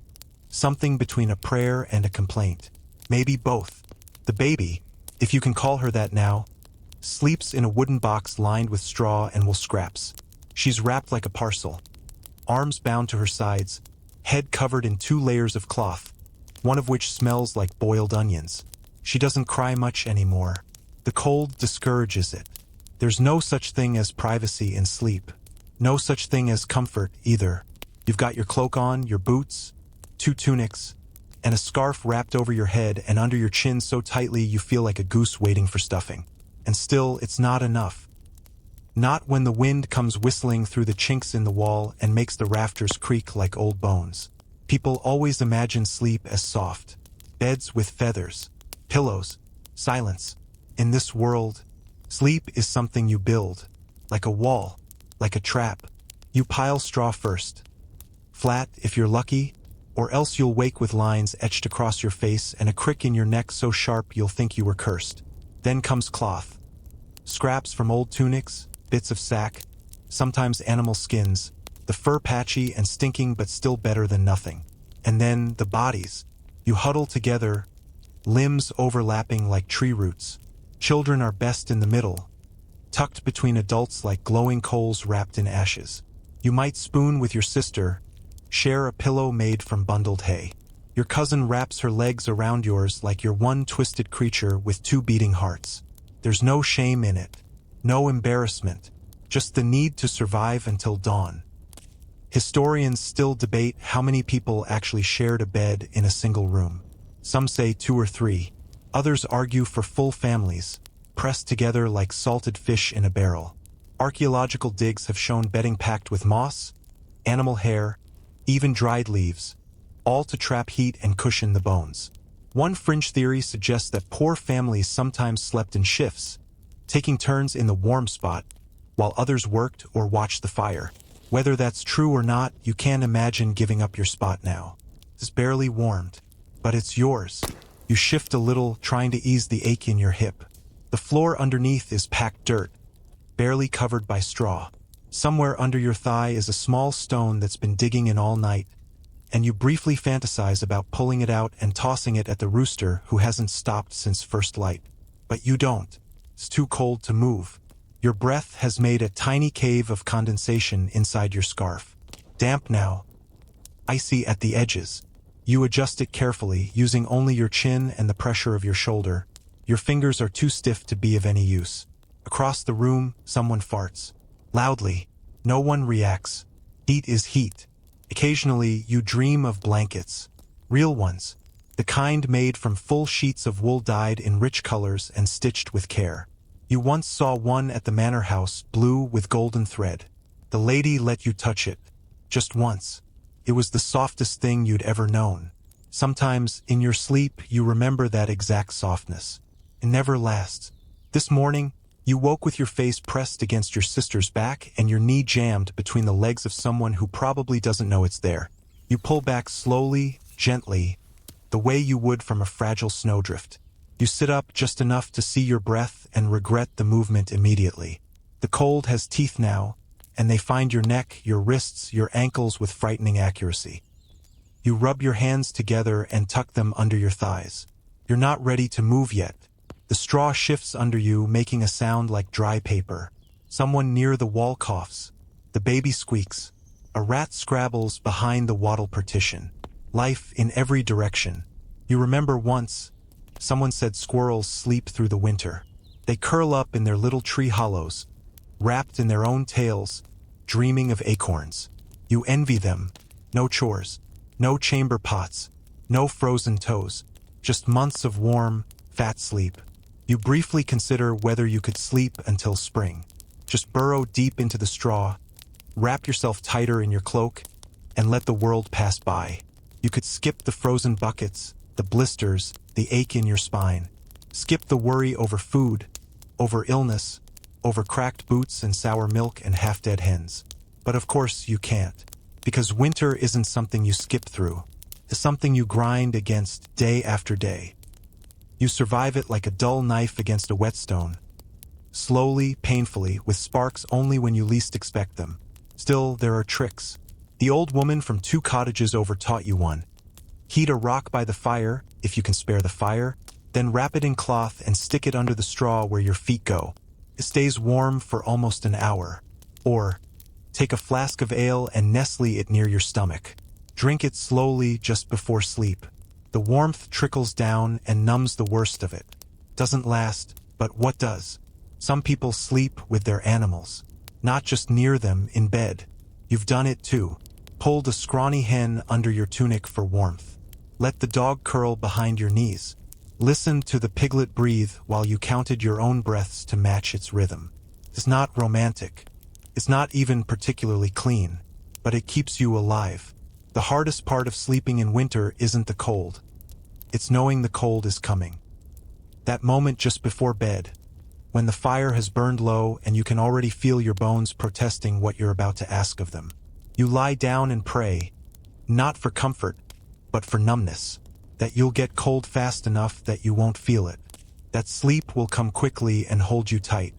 Something between a prayer and a complaint. Maybe both. The baby, if you can call her that now, sleeps in a wooden box lined with straw and wool scraps. She's wrapped like a parcel, arms bound to her sides, head covered in 2 layers of cloth, one of which smells like boiled onions. She doesn't cry much anymore. The cold discourages it. There's no such thing as privacy in sleep. No such thing as comfort, either. You've got your cloak on, your boots, 2 tunics, and a scarf wrapped over your head and under your chin so tightly you feel like a goose waiting for stuffing. And still, it's not enough. Not when the wind comes whistling through the chinks in the wall and makes the rafters creak like old bones. People always imagine sleep as soft. Beds with feathers, pillows, silence. In this world, sleep is something you build, like a wall, like a trap. You pile straw first. Flat, if you're lucky, or else you'll wake with lines etched across your face and a crick in your neck so sharp you'll think you were cursed. Then comes cloth. Scraps from old tunics, bits of sack, sometimes animal skins, the fur patchy and stinking but still better than nothing. And then the bodies. You huddle together, limbs overlapping like tree roots. Children are best in the middle, tucked between adults like glowing coals wrapped in ashes. You might spoon with your sister, share a pillow made from bundled hay. Your cousin wraps her legs around yours like you're one twisted creature with 2 beating hearts. There's no shame in it, no embarrassment, just the need to survive until dawn. Historians still debate how many people actually shared a bed in a single room. Some say 2 or 3. Others argue for full families, pressed together like salted fish in a barrel. Archaeological digs have shown bedding packed with moss, animal hair, even dried leaves, all to trap heat and cushion the bones. One fringe theory suggests that poor families sometimes slept in shifts, taking turns in the warm spot, while others worked or watched the fire. Whether that's true or not, you can't imagine giving up your spot now. It's barely warmed, but it's yours. You shift a little, trying to ease the ache in your hip. The floor underneath is packed dirt, barely covered by straw. Somewhere under your thigh is a small stone that's been digging in all night, and you briefly fantasize about pulling it out and tossing it at the rooster who hasn't stopped since first light. But you don't. It's too cold to move. Your breath has made a tiny cave of condensation inside your scarf. Damp now, icy at the edges. You adjust it carefully, using only your chin and the pressure of your shoulder. Your fingers are too stiff to be of any use. Across the room, someone farts. Loudly. No one reacts. Heat is heat. Occasionally, you dream of blankets. Real ones. The kind made from full sheets of wool dyed in rich colors and stitched with care. You once saw one at the manor house, blue with golden thread. The lady let you touch it. Just once. It was the softest thing you'd ever known. Sometimes, in your sleep, you remember that exact softness. It never lasts. This morning, you woke with your face pressed against your sister's back and your knee jammed between the legs of someone who probably doesn't know it's there. You pull back slowly, gently, the way you would from a fragile snowdrift. You sit up just enough to see your breath and regret the movement immediately. The cold has teeth now, and they find your neck, your wrists, your ankles with frightening accuracy. You rub your hands together and tuck them under your thighs. You're not ready to move yet. The straw shifts under you, making a sound like dry paper. Someone near the wall coughs. The baby squeaks. A rat scrabbles behind the wattle partition. Life in every direction. You remember once, someone said squirrels sleep through the winter. They curl up in their little tree hollows, wrapped in their own tails, dreaming of acorns. You envy them. No chores. No chamber pots. No frozen toes. Just months of warm, fat sleep. You briefly consider whether you could sleep until spring. Just burrow deep into the straw, wrap yourself tighter in your cloak, and let the world pass by. You could skip the frozen buckets, the blisters, the ache in your spine. Skip the worry over food, over illness, over cracked boots and sour milk and half-dead hens. But of course you can't, because winter isn't something you skip through. It's something you grind against day after day. You survive it like a dull knife against a whetstone. Slowly, painfully, with sparks only when you least expect them. Still, there are tricks. The old woman from 2 cottages over taught you one. Heat a rock by the fire, if you can spare the fire, then wrap it in cloth and stick it under the straw where your feet go. It stays warm for almost an hour. Or, take a flask of ale and nestle it near your stomach. Drink it slowly just before sleep. The warmth trickles down and numbs the worst of it. Doesn't last, but what does? Some people sleep with their animals. Not just near them, in bed. You've done it too. Pulled a scrawny hen under your tunic for warmth. Let the dog curl behind your knees. Listen to the piglet breathe while you counted your own breaths to match its rhythm. It's not romantic. It's not even particularly clean, but it keeps you alive. The hardest part of sleeping in winter isn't the cold. It's knowing the cold is coming. That moment just before bed, when the fire has burned low and you can already feel your bones protesting what you're about to ask of them. You lie down and pray, not for comfort, but for numbness, that you'll get cold fast enough that you won't feel it, that sleep will come quickly and hold you tight.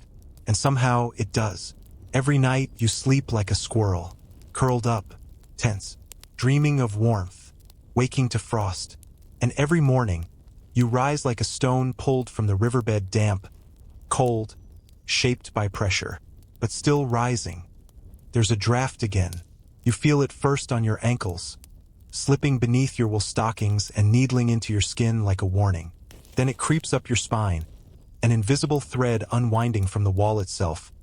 And somehow it does. Every night you sleep like a squirrel, curled up, tense, dreaming of warmth, waking to frost. And every morning, you rise like a stone pulled from the riverbed, damp, cold, shaped by pressure, but still rising. There's a draft again. You feel it first on your ankles, slipping beneath your wool stockings and needling into your skin like a warning. Then it creeps up your spine, an invisible thread unwinding from the wall itself,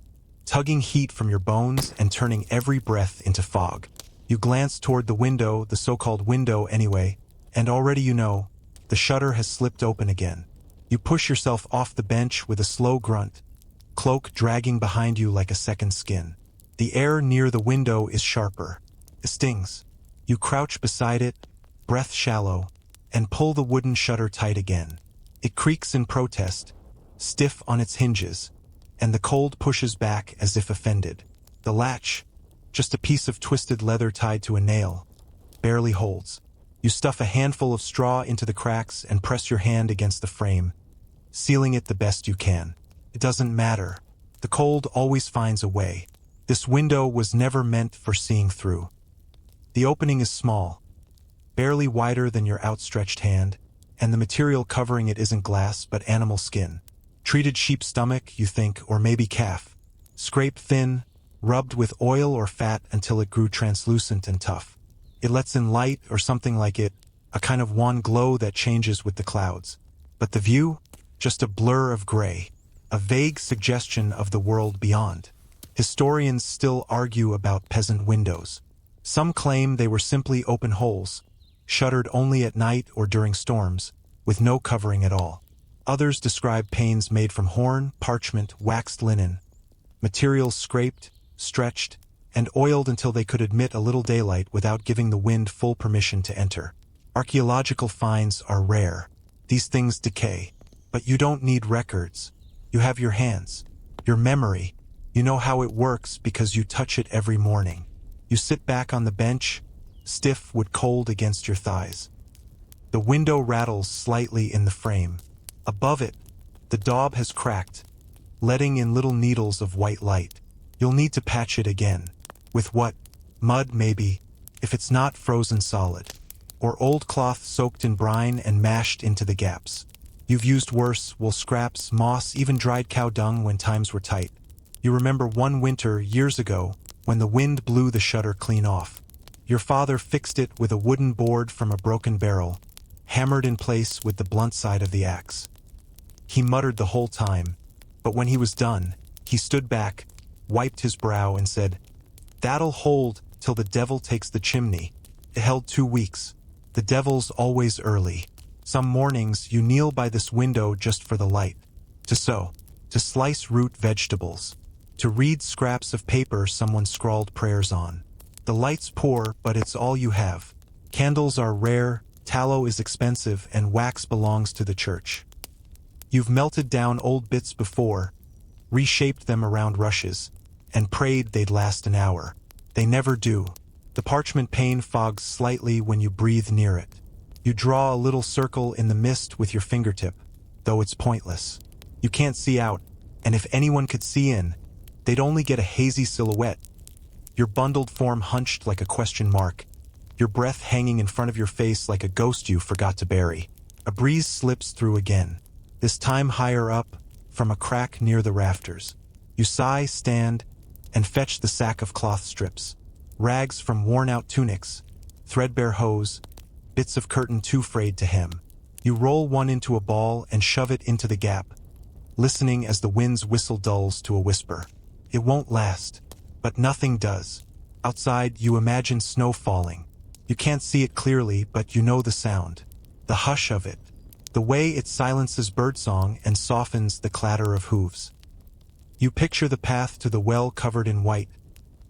tugging heat from your bones and turning every breath into fog. You glance toward the window, the so-called window anyway, and already you know, the shutter has slipped open again. You push yourself off the bench with a slow grunt, cloak dragging behind you like a second skin. The air near the window is sharper. It stings. You crouch beside it, breath shallow, and pull the wooden shutter tight again. It creaks in protest, stiff on its hinges, and the cold pushes back as if offended. The latch, just a piece of twisted leather tied to a nail, barely holds. You stuff a handful of straw into the cracks and press your hand against the frame, sealing it the best you can. It doesn't matter. The cold always finds a way. This window was never meant for seeing through. The opening is small, barely wider than your outstretched hand, and the material covering it isn't glass but animal skin. Treated sheep stomach, you think, or maybe calf. Scraped thin, rubbed with oil or fat until it grew translucent and tough. It lets in light or something like it, a kind of wan glow that changes with the clouds. But the view? Just a blur of gray, a vague suggestion of the world beyond. Historians still argue about peasant windows. Some claim they were simply open holes, shuttered only at night or during storms, with no covering at all. Others describe panes made from horn, parchment, waxed linen, materials scraped, stretched, and oiled until they could admit a little daylight without giving the wind full permission to enter. Archaeological finds are rare. These things decay. But you don't need records. You have your hands, your memory. You know how it works because you touch it every morning. You sit back on the bench, stiff with cold against your thighs. The window rattles slightly in the frame. Above it, the daub has cracked, letting in little needles of white light. You'll need to patch it again. With what? Mud, maybe, if it's not frozen solid. Or old cloth soaked in brine and mashed into the gaps. You've used worse, wool scraps, moss, even dried cow dung when times were tight. You remember one winter, years ago, when the wind blew the shutter clean off. Your father fixed it with a wooden board from a broken barrel, hammered in place with the blunt side of the axe. He muttered the whole time, but when he was done, he stood back, wiped his brow and said, "That'll hold till the devil takes the chimney." It held 2 weeks. The devil's always early. Some mornings you kneel by this window just for the light. To sew, to slice root vegetables, to read scraps of paper someone scrawled prayers on. The light's poor, but it's all you have. Candles are rare, tallow is expensive, and wax belongs to the church. You've melted down old bits before, reshaped them around rushes, and prayed they'd last an hour. They never do. The parchment pane fogs slightly when you breathe near it. You draw a little circle in the mist with your fingertip, though it's pointless. You can't see out, and if anyone could see in, they'd only get a hazy silhouette. Your bundled form hunched like a question mark, your breath hanging in front of your face like a ghost you forgot to bury. A breeze slips through again, this time higher up, from a crack near the rafters. You sigh, stand, and fetch the sack of cloth strips. Rags from worn-out tunics, threadbare hose, bits of curtain too frayed to hem. You roll one into a ball and shove it into the gap, listening as the wind's whistle dulls to a whisper. It won't last. But nothing does. Outside, you imagine snow falling. You can't see it clearly, but you know the sound. The hush of it. The way it silences birdsong and softens the clatter of hooves. You picture the path to the well covered in white,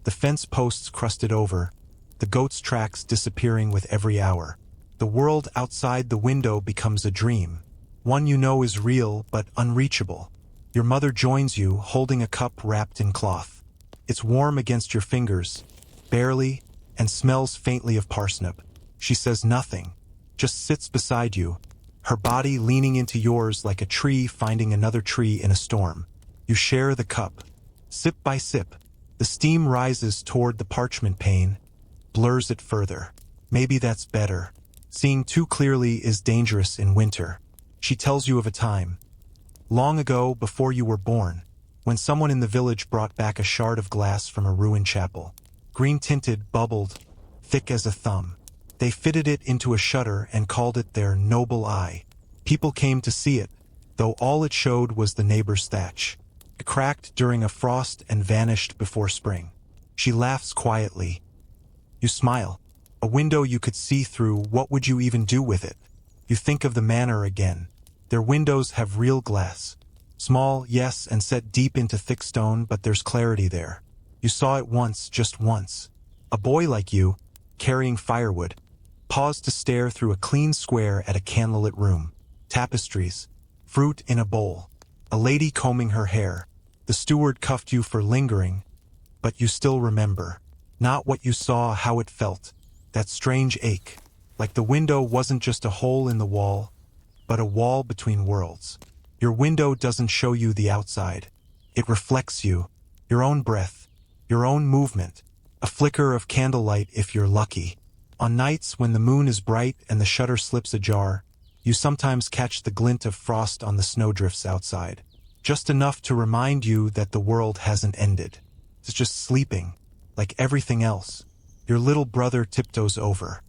the fence posts crusted over, the goat's tracks disappearing with every hour. The world outside the window becomes a dream, one you know is real but unreachable. Your mother joins you, holding a cup wrapped in cloth. It's warm against your fingers, barely, and smells faintly of parsnip. She says nothing, just sits beside you, her body leaning into yours like a tree finding another tree in a storm. You share the cup. Sip by sip, the steam rises toward the parchment pane, blurs it further. Maybe that's better. Seeing too clearly is dangerous in winter. She tells you of a time, long ago before you were born, when someone in the village brought back a shard of glass from a ruined chapel. Green-tinted, bubbled, thick as a thumb. They fitted it into a shutter and called it their noble eye. People came to see it, though all it showed was the neighbor's thatch. It cracked during a frost and vanished before spring. She laughs quietly. You smile. A window you could see through, what would you even do with it? You think of the manor again. Their windows have real glass. Small, yes, and set deep into thick stone, but there's clarity there. You saw it once, just once. A boy like you, carrying firewood, paused to stare through a clean square at a candlelit room. Tapestries, fruit in a bowl, a lady combing her hair. The steward cuffed you for lingering, but you still remember. Not what you saw, how it felt. That strange ache, like the window wasn't just a hole in the wall, but a wall between worlds. Your window doesn't show you the outside. It reflects you, your own breath, your own movement, a flicker of candlelight if you're lucky. On nights when the moon is bright and the shutter slips ajar, you sometimes catch the glint of frost on the snowdrifts outside. Just enough to remind you that the world hasn't ended. It's just sleeping, like everything else. Your little brother tiptoes over.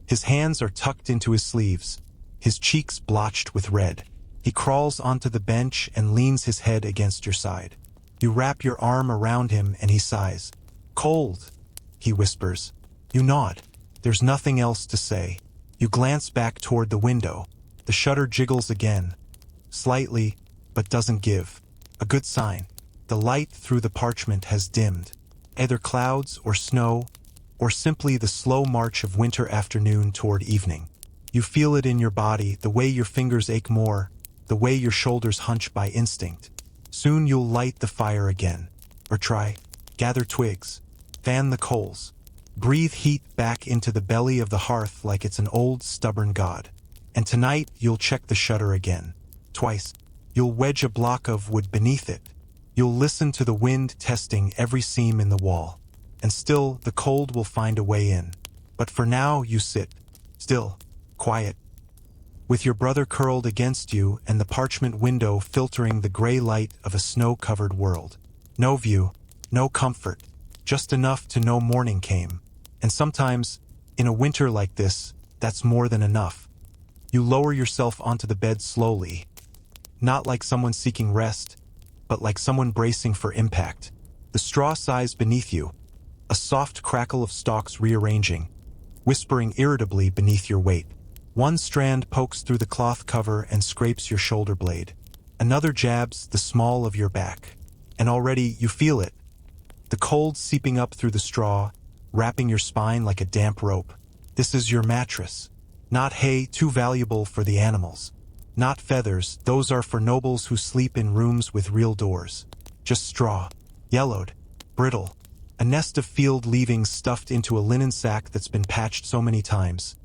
His hands are tucked into his sleeves, his cheeks blotched with red. He crawls onto the bench and leans his head against your side. You wrap your arm around him and he sighs. Cold, he whispers. You nod. There's nothing else to say. You glance back toward the window. The shutter jiggles again, slightly, but doesn't give. A good sign. The light through the parchment has dimmed. Either clouds or snow, or simply the slow march of winter afternoon toward evening. You feel it in your body, the way your fingers ache more, the way your shoulders hunch by instinct. Soon you'll light the fire again. Or try. Gather twigs. Fan the coals. Breathe heat back into the belly of the hearth like it's an old, stubborn god. And tonight you'll check the shutter again. Twice. You'll wedge a block of wood beneath it. You'll listen to the wind testing every seam in the wall. And still, the cold will find a way in. But for now, you sit, still, quiet, with your brother curled against you and the parchment window filtering the gray light of a snow-covered world. No view, no comfort, just enough to know morning came. And sometimes, in a winter like this, that's more than enough. You lower yourself onto the bed slowly, not like someone seeking rest, but like someone bracing for impact. The straw sighs beneath you, a soft crackle of stalks rearranging, whispering irritably beneath your weight. One strand pokes through the cloth cover and scrapes your shoulder blade. Another jabs the small of your back. And already you feel it. The cold seeping up through the straw, wrapping your spine like a damp rope. This is your mattress. Not hay, too valuable for the animals. Not feathers, those are for nobles who sleep in rooms with real doors. Just straw. Yellowed. Brittle. A nest of field leavings stuffed into a linen sack that's been patched so many times.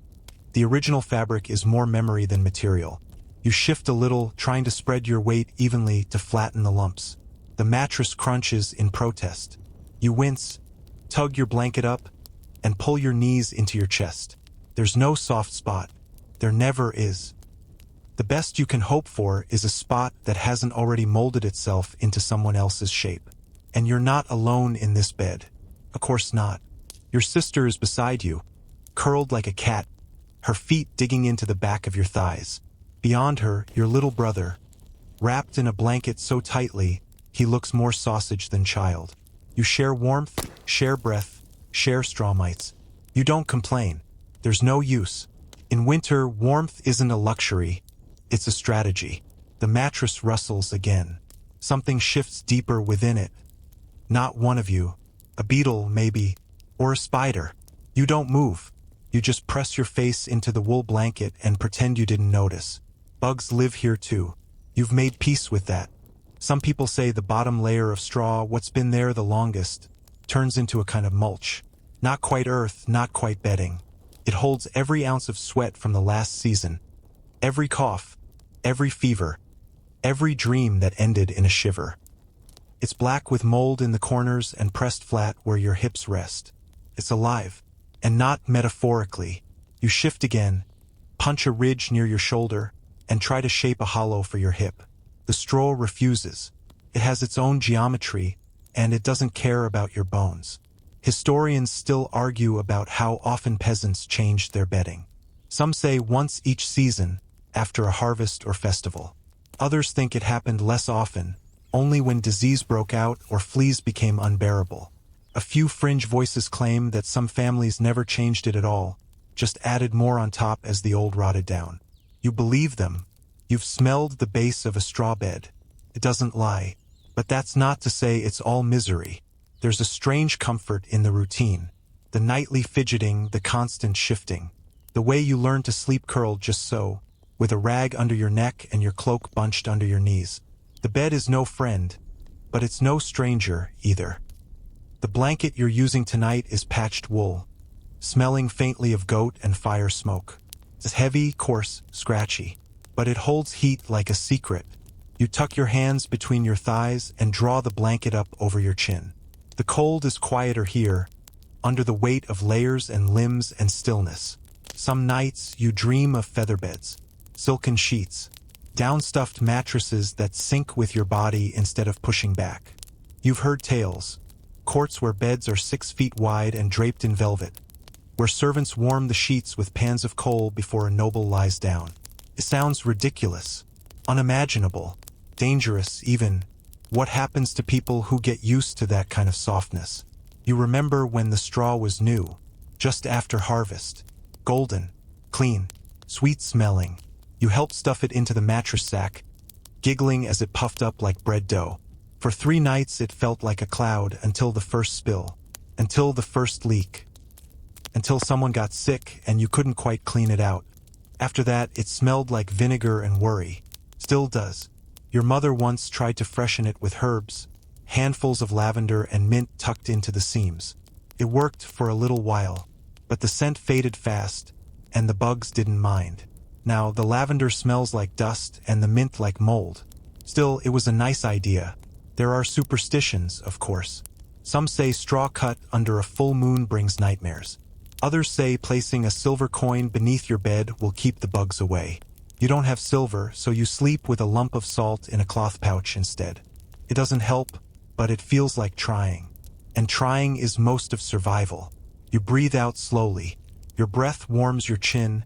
The original fabric is more memory than material. You shift a little, trying to spread your weight evenly to flatten the lumps. The mattress crunches in protest. You wince, tug your blanket up, and pull your knees into your chest. There's no soft spot. There never is. The best you can hope for is a spot that hasn't already molded itself into someone else's shape. And you're not alone in this bed. Of course not. Your sister is beside you, curled like a cat, her feet digging into the back of your thighs. Beyond her, your little brother, wrapped in a blanket so tightly, he looks more sausage than child. You share warmth, share breath, share straw mites. You don't complain. There's no use. In winter, warmth isn't a luxury, it's a strategy. The mattress rustles again. Something shifts deeper within it. Not one of you. A beetle, maybe, or a spider. You don't move. You just press your face into the wool blanket and pretend you didn't notice. Bugs live here too. You've made peace with that. Some people say the bottom layer of straw, what's been there the longest, turns into a kind of mulch. Not quite earth, not quite bedding. It holds every ounce of sweat from the last season. Every cough, every fever, every dream that ended in a shiver. It's black with mold in the corners and pressed flat where your hips rest. It's alive, and not metaphorically. You shift again, punch a ridge near your shoulder, and try to shape a hollow for your hip. The straw refuses. It has its own geometry, and it doesn't care about your bones. Historians still argue about how often peasants changed their bedding. Some say once each season, after a harvest or festival. Others think it happened less often, only when disease broke out or fleas became unbearable. A few fringe voices claim that some families never changed it at all, just added more on top as the old rotted down. You believe them. You've smelled the base of a straw bed. It doesn't lie. But that's not to say it's all misery. There's a strange comfort in the routine. The nightly fidgeting, the constant shifting. The way you learn to sleep curled just so, with a rag under your neck and your cloak bunched under your knees. The bed is no friend, but it's no stranger either. The blanket you're using tonight is patched wool, smelling faintly of goat and fire smoke. It's heavy, coarse, scratchy, but it holds heat like a secret. You tuck your hands between your thighs and draw the blanket up over your chin. The cold is quieter here, under the weight of layers and limbs and stillness. Some nights you dream of featherbeds, silken sheets, down-stuffed mattresses that sink with your body instead of pushing back. You've heard tales, courts where beds are 6 feet wide and draped in velvet, where servants warm the sheets with pans of coal before a noble lies down. It sounds ridiculous, unimaginable, dangerous even. What happens to people who get used to that kind of softness? You remember when the straw was new, just after harvest, golden, clean, sweet-smelling. You helped stuff it into the mattress sack, giggling as it puffed up like bread dough. For 3 nights it felt like a cloud until the first spill, until the first leak, until someone got sick and you couldn't quite clean it out. After that, it smelled like vinegar and worry. Still does. Your mother once tried to freshen it with herbs, handfuls of lavender and mint tucked into the seams. It worked for a little while, but the scent faded fast, and the bugs didn't mind. Now, the lavender smells like dust and the mint like mold. Still, it was a nice idea. There are superstitions, of course. Some say straw cut under a full moon brings nightmares. Others say placing a silver coin beneath your bed will keep the bugs away. You don't have silver, so you sleep with a lump of salt in a cloth pouch instead. It doesn't help, but it feels like trying. And trying is most of survival. You breathe out slowly. Your breath warms your chin,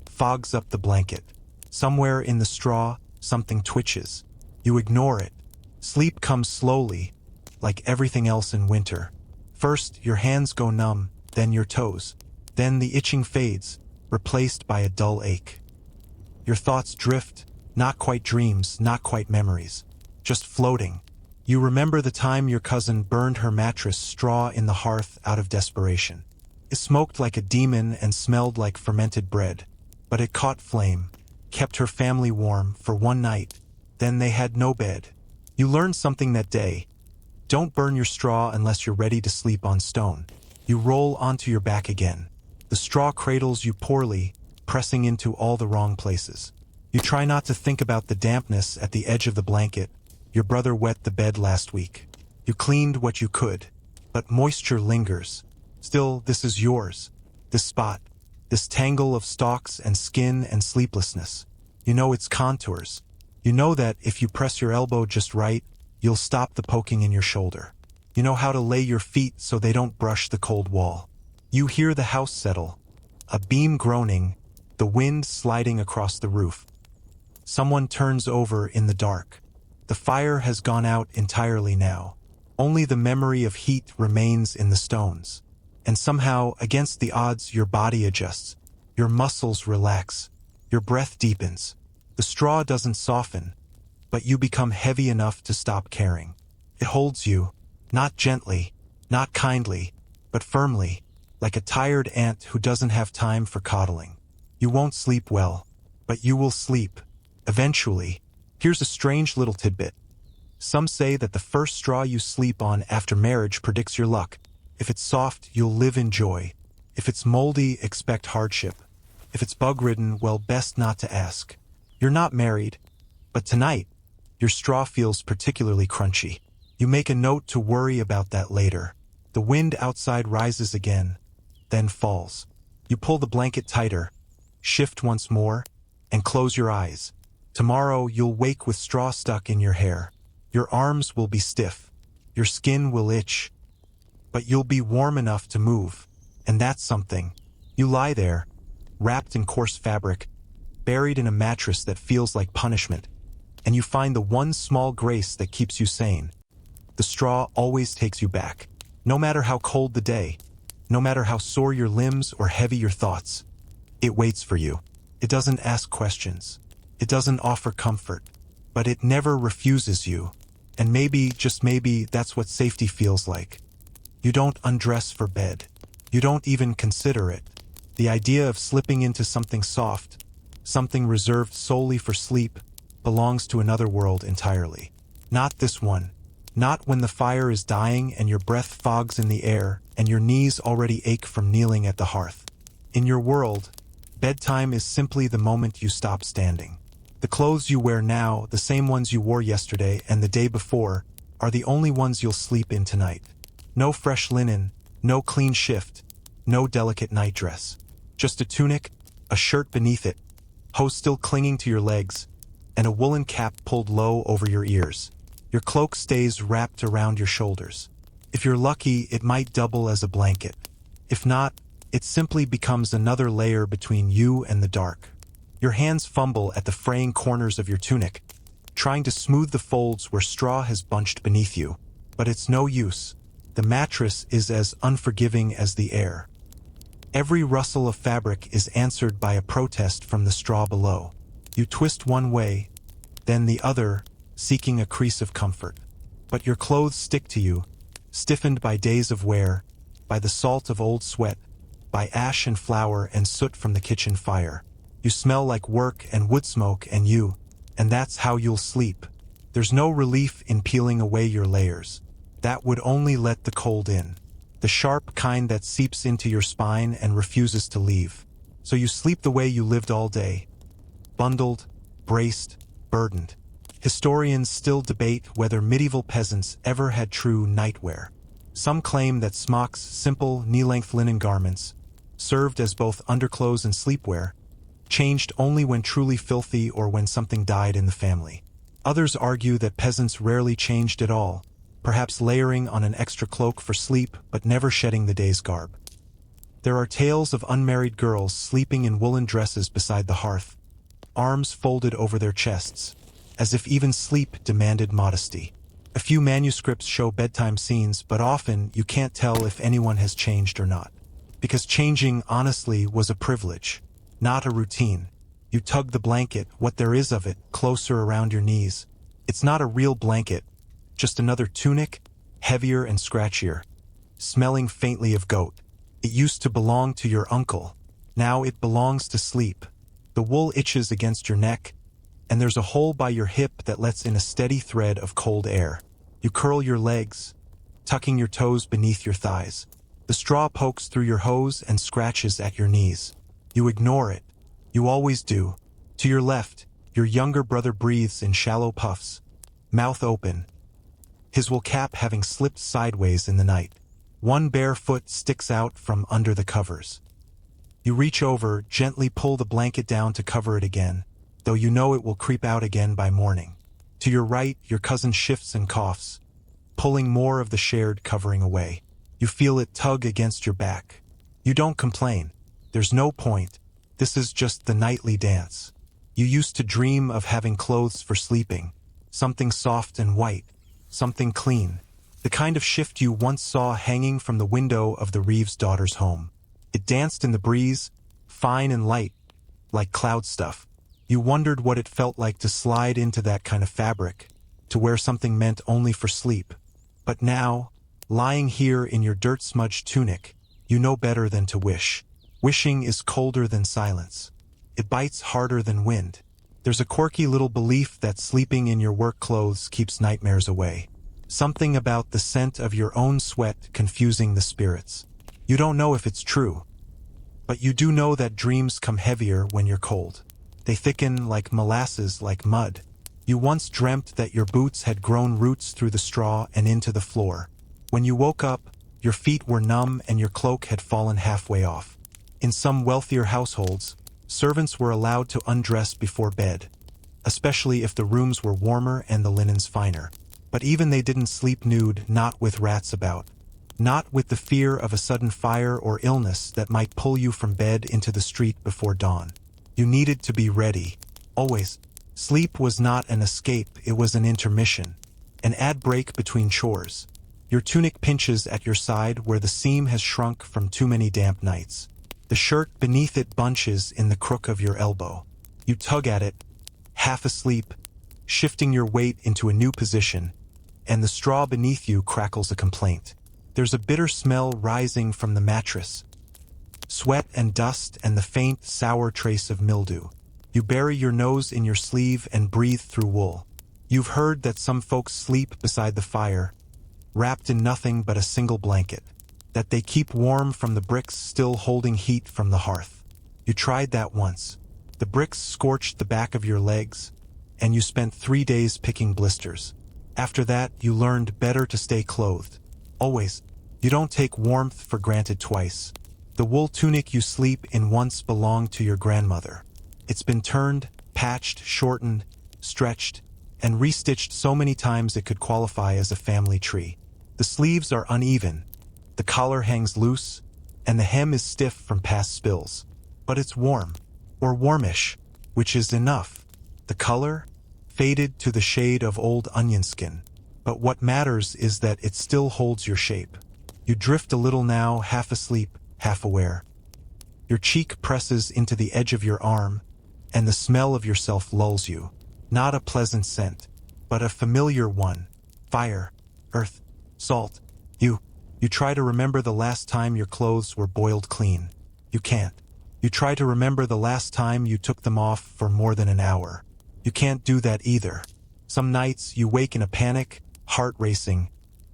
fogs up the blanket. Somewhere in the straw, something twitches. You ignore it. Sleep comes slowly, like everything else in winter. First, your hands go numb, then your toes. Then the itching fades, replaced by a dull ache. Your thoughts drift, not quite dreams, not quite memories, just floating. You remember the time your cousin burned her mattress straw in the hearth out of desperation. It smoked like a demon and smelled like fermented bread, but it caught flame, kept her family warm for 1 night. Then they had no bed. You learned something that day. Don't burn your straw unless you're ready to sleep on stone. You roll onto your back again. The straw cradles you poorly, pressing into all the wrong places. You try not to think about the dampness at the edge of the blanket. Your brother wet the bed last week. You cleaned what you could, but moisture lingers. Still, this is yours. This spot. This tangle of stalks and skin and sleeplessness. You know its contours. You know that if you press your elbow just right, you'll stop the poking in your shoulder. You know how to lay your feet so they don't brush the cold wall. You hear the house settle. A beam groaning, the wind sliding across the roof. Someone turns over in the dark. The fire has gone out entirely now. Only the memory of heat remains in the stones. And somehow, against the odds, your body adjusts. Your muscles relax. Your breath deepens. The straw doesn't soften, but you become heavy enough to stop caring. It holds you, not gently, not kindly, but firmly, like a tired ant who doesn't have time for coddling. You won't sleep well, but you will sleep. Eventually. Here's a strange little tidbit. Some say that the first straw you sleep on after marriage predicts your luck. If it's soft, you'll live in joy. If it's moldy, expect hardship. If it's bug-ridden, well, best not to ask. You're not married, but tonight, your straw feels particularly crunchy. You make a note to worry about that later. The wind outside rises again, then falls. You pull the blanket tighter, shift once more, and close your eyes. Tomorrow, you'll wake with straw stuck in your hair. Your arms will be stiff. Your skin will itch. But you'll be warm enough to move, and that's something. You lie there, wrapped in coarse fabric, buried in a mattress that feels like punishment, and you find the one small grace that keeps you sane. The straw always takes you back. No matter how cold the day, no matter how sore your limbs or heavy your thoughts, it waits for you. It doesn't ask questions. It doesn't offer comfort, but it never refuses you. And maybe, just maybe, that's what safety feels like. You don't undress for bed. You don't even consider it. The idea of slipping into something soft, something reserved solely for sleep, belongs to another world entirely. Not this one. Not when the fire is dying and your breath fogs in the air and your knees already ache from kneeling at the hearth. In your world, bedtime is simply the moment you stop standing. The clothes you wear now, the same ones you wore yesterday and the day before, are the only ones you'll sleep in tonight. No fresh linen, no clean shift, no delicate nightdress. Just a tunic, a shirt beneath it, hose still clinging to your legs, and a woolen cap pulled low over your ears. Your cloak stays wrapped around your shoulders. If you're lucky, it might double as a blanket. If not, it simply becomes another layer between you and the dark. Your hands fumble at the fraying corners of your tunic, trying to smooth the folds where straw has bunched beneath you. But it's no use. The mattress is as unforgiving as the air. Every rustle of fabric is answered by a protest from the straw below. You twist one way, then the other, seeking a crease of comfort. But your clothes stick to you, stiffened by days of wear, by the salt of old sweat, by ash and flour and soot from the kitchen fire. You smell like work and wood smoke and that's how you'll sleep. There's no relief in peeling away your layers. That would only let the cold in. The sharp kind that seeps into your spine and refuses to leave. So you sleep the way you lived all day. Bundled, braced, burdened. Historians still debate whether medieval peasants ever had true nightwear. Some claim that smocks, simple, knee-length linen garments, served as both underclothes and sleepwear, changed only when truly filthy or when something died in the family. Others argue that peasants rarely changed at all, perhaps layering on an extra cloak for sleep but never shedding the day's garb. There are tales of unmarried girls sleeping in woolen dresses beside the hearth, arms folded over their chests, as if even sleep demanded modesty. A few manuscripts show bedtime scenes, but often you can't tell if anyone has changed or not. Because changing, honestly, was a privilege, not a routine. You tug the blanket, what there is of it, closer around your knees. It's not a real blanket, just another tunic, heavier and scratchier, smelling faintly of goat. It used to belong to your uncle. Now it belongs to sleep. The wool itches against your neck, and there's a hole by your hip that lets in a steady thread of cold air. You curl your legs, tucking your toes beneath your thighs. The straw pokes through your hose and scratches at your knees. You ignore it. You always do. To your left, your younger brother breathes in shallow puffs, mouth open, his wool cap having slipped sideways in the night. One bare foot sticks out from under the covers. You reach over, gently pull the blanket down to cover it again, though you know it will creep out again by morning. To your right, your cousin shifts and coughs, pulling more of the shared covering away. You feel it tug against your back. You don't complain. There's no point. This is just the nightly dance. You used to dream of having clothes for sleeping, something soft and white, something clean, the kind of shift you once saw hanging from the window of the Reeves' daughter's home. It danced in the breeze, fine and light, like cloud stuff. You wondered what it felt like to slide into that kind of fabric, to wear something meant only for sleep. But now, lying here in your dirt-smudged tunic, you know better than to wish. Wishing is colder than silence. It bites harder than wind. There's a quirky little belief that sleeping in your work clothes keeps nightmares away. Something about the scent of your own sweat confusing the spirits. You don't know if it's true, but you do know that dreams come heavier when you're cold. They thicken like molasses, like mud. You once dreamt that your boots had grown roots through the straw and into the floor. When you woke up, your feet were numb and your cloak had fallen halfway off. In some wealthier households, servants were allowed to undress before bed, especially if the rooms were warmer and the linens finer. But even they didn't sleep nude, not with rats about. Not with the fear of a sudden fire or illness that might pull you from bed into the street before dawn. You needed to be ready, always. Sleep was not an escape, it was an intermission, an ad break between chores. Your tunic pinches at your side where the seam has shrunk from too many damp nights. The shirt beneath it bunches in the crook of your elbow. You tug at it, half asleep, shifting your weight into a new position, and the straw beneath you crackles a complaint. There's a bitter smell rising from the mattress. Sweat and dust and the faint, sour trace of mildew. You bury your nose in your sleeve and breathe through wool. You've heard that some folks sleep beside the fire, wrapped in nothing but a single blanket. That they keep warm from the bricks still holding heat from the hearth. You tried that once. The bricks scorched the back of your legs, and you spent 3 days picking blisters. After that, you learned better to stay clothed. Always. You don't take warmth for granted twice. The wool tunic you sleep in once belonged to your grandmother. It's been turned, patched, shortened, stretched, and restitched so many times it could qualify as a family tree. The sleeves are uneven, the collar hangs loose, and the hem is stiff from past spills. But it's warm, or warmish, which is enough. The color? Faded to the shade of old onion skin. But what matters is that it still holds your shape. You drift a little now, half asleep, half aware. Your cheek presses into the edge of your arm, and the smell of yourself lulls you. Not a pleasant scent, but a familiar one. Fire, earth, salt. You try to remember the last time your clothes were boiled clean. You can't. You try to remember the last time you took them off for more than an hour. You can't do that either. Some nights you wake in a panic, heart racing,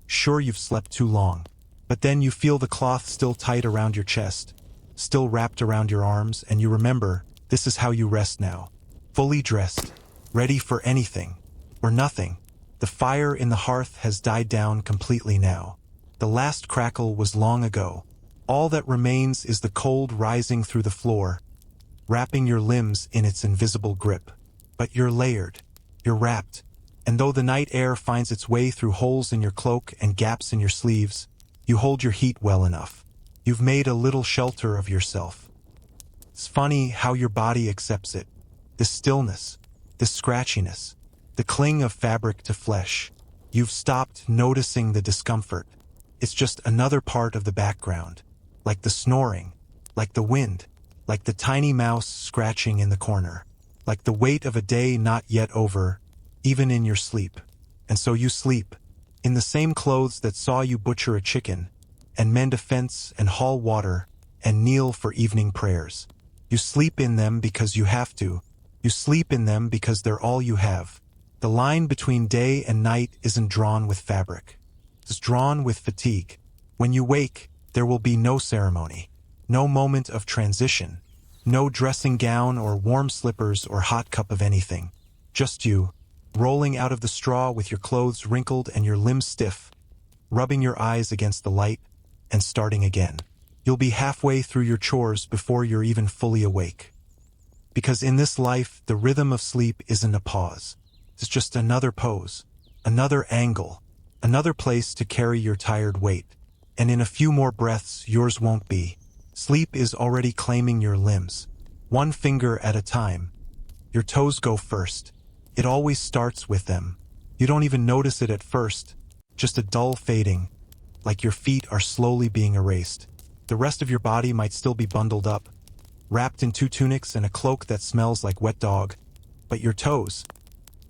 sure you've slept too long. But then you feel the cloth still tight around your chest, still wrapped around your arms, and you remember, this is how you rest now. Fully dressed, ready for anything, or nothing. The fire in the hearth has died down completely now. The last crackle was long ago. All that remains is the cold rising through the floor, wrapping your limbs in its invisible grip. But you're layered, you're wrapped, and though the night air finds its way through holes in your cloak and gaps in your sleeves, you hold your heat well enough. You've made a little shelter of yourself. It's funny how your body accepts it. This stillness, this scratchiness, the cling of fabric to flesh. You've stopped noticing the discomfort. It's just another part of the background, like the snoring, like the wind, like the tiny mouse scratching in the corner. Like the weight of a day not yet over, even in your sleep. And so you sleep, in the same clothes that saw you butcher a chicken, and mend a fence and haul water, and kneel for evening prayers. You sleep in them because you have to. You sleep in them because they're all you have. The line between day and night isn't drawn with fabric. It's drawn with fatigue. When you wake, there will be no ceremony, no moment of transition. No dressing gown or warm slippers or hot cup of anything. Just you, rolling out of the straw with your clothes wrinkled and your limbs stiff, rubbing your eyes against the light, and starting again. You'll be halfway through your chores before you're even fully awake. Because in this life, the rhythm of sleep isn't a pause. It's just another pose, another angle, another place to carry your tired weight. And in a few more breaths, yours won't be. Sleep is already claiming your limbs. one finger at a time. Your toes go first. It always starts with them. You don't even notice it at first, just a dull fading, like your feet are slowly being erased. The rest of your body might still be bundled up, wrapped in 2 tunics and a cloak that smells like wet dog. But your toes,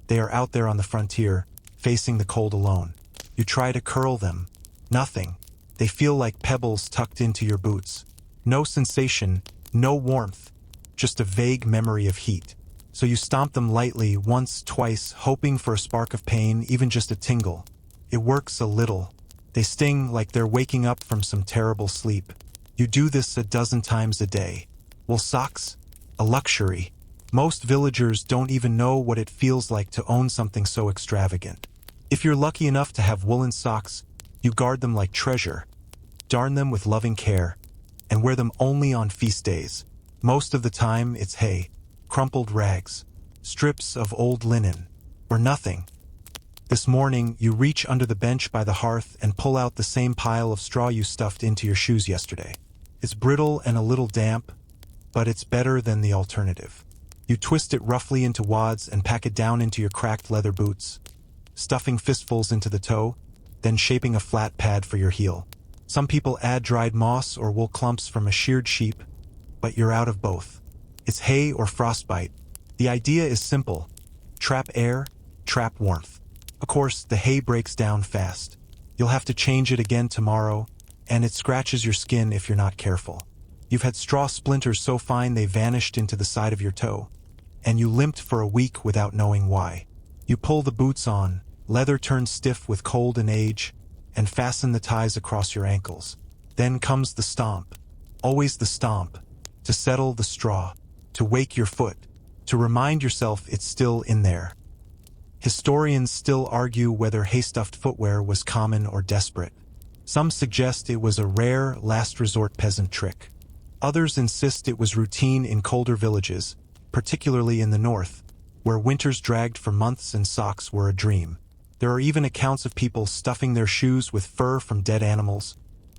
they are out there on the frontier, facing the cold alone. You try to curl them. Nothing. They feel like pebbles tucked into your boots. No sensation, no warmth, just a vague memory of heat. So you stomp them lightly once, twice, hoping for a spark of pain, even just a tingle. It works a little. They sting like they're waking up from some terrible sleep. You do this a dozen times a day. Well, socks? A luxury. Most villagers don't even know what it feels like to own something so extravagant. If you're lucky enough to have woolen socks, you guard them like treasure, darn them with loving care, and wear them only on feast days. Most of the time, it's hay, crumpled rags, strips of old linen, or nothing. This morning, you reach under the bench by the hearth and pull out the same pile of straw you stuffed into your shoes yesterday. It's brittle and a little damp, but it's better than the alternative. You twist it roughly into wads and pack it down into your cracked leather boots, stuffing fistfuls into the toe, then shaping a flat pad for your heel. Some people add dried moss or wool clumps from a sheared sheep, but you're out of both. It's hay or frostbite. The idea is simple. Trap air, trap warmth. Of course, the hay breaks down fast. You'll have to change it again tomorrow, and it scratches your skin if you're not careful. You've had straw splinters so fine they vanished into the side of your toe, and you limped for a week without knowing why. You pull the boots on, leather turns stiff with cold and age, and fasten the ties across your ankles. Then comes the stomp. Always the stomp. To settle the straw. To wake your foot. To remind yourself it's still in there. Historians still argue whether hay-stuffed footwear was common or desperate. Some suggest it was a rare, last-resort peasant trick. Others insist it was routine in colder villages, particularly in the north, where winters dragged for months and socks were a dream. There are even accounts of people stuffing their shoes with fur from dead animals,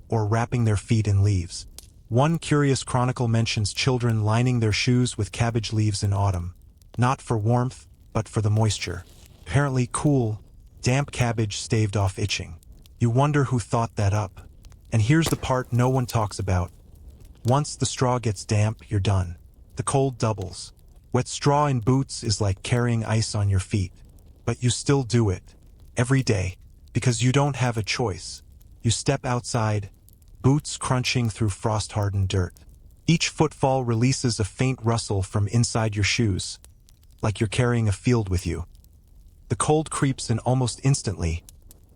or wrapping their feet in leaves. One curious chronicle mentions children lining their shoes with cabbage leaves in autumn, not for warmth, but for the moisture. Apparently cool, damp cabbage staved off itching. You wonder who thought that up. And here's the part no one talks about. Once the straw gets damp, you're done. The cold doubles. Wet straw in boots is like carrying ice on your feet. But you still do it. Every day. Because you don't have a choice. You step outside, boots crunching through frost-hardened dirt. Each footfall releases a faint rustle from inside your shoes, like you're carrying a field with you. The cold creeps in almost instantly,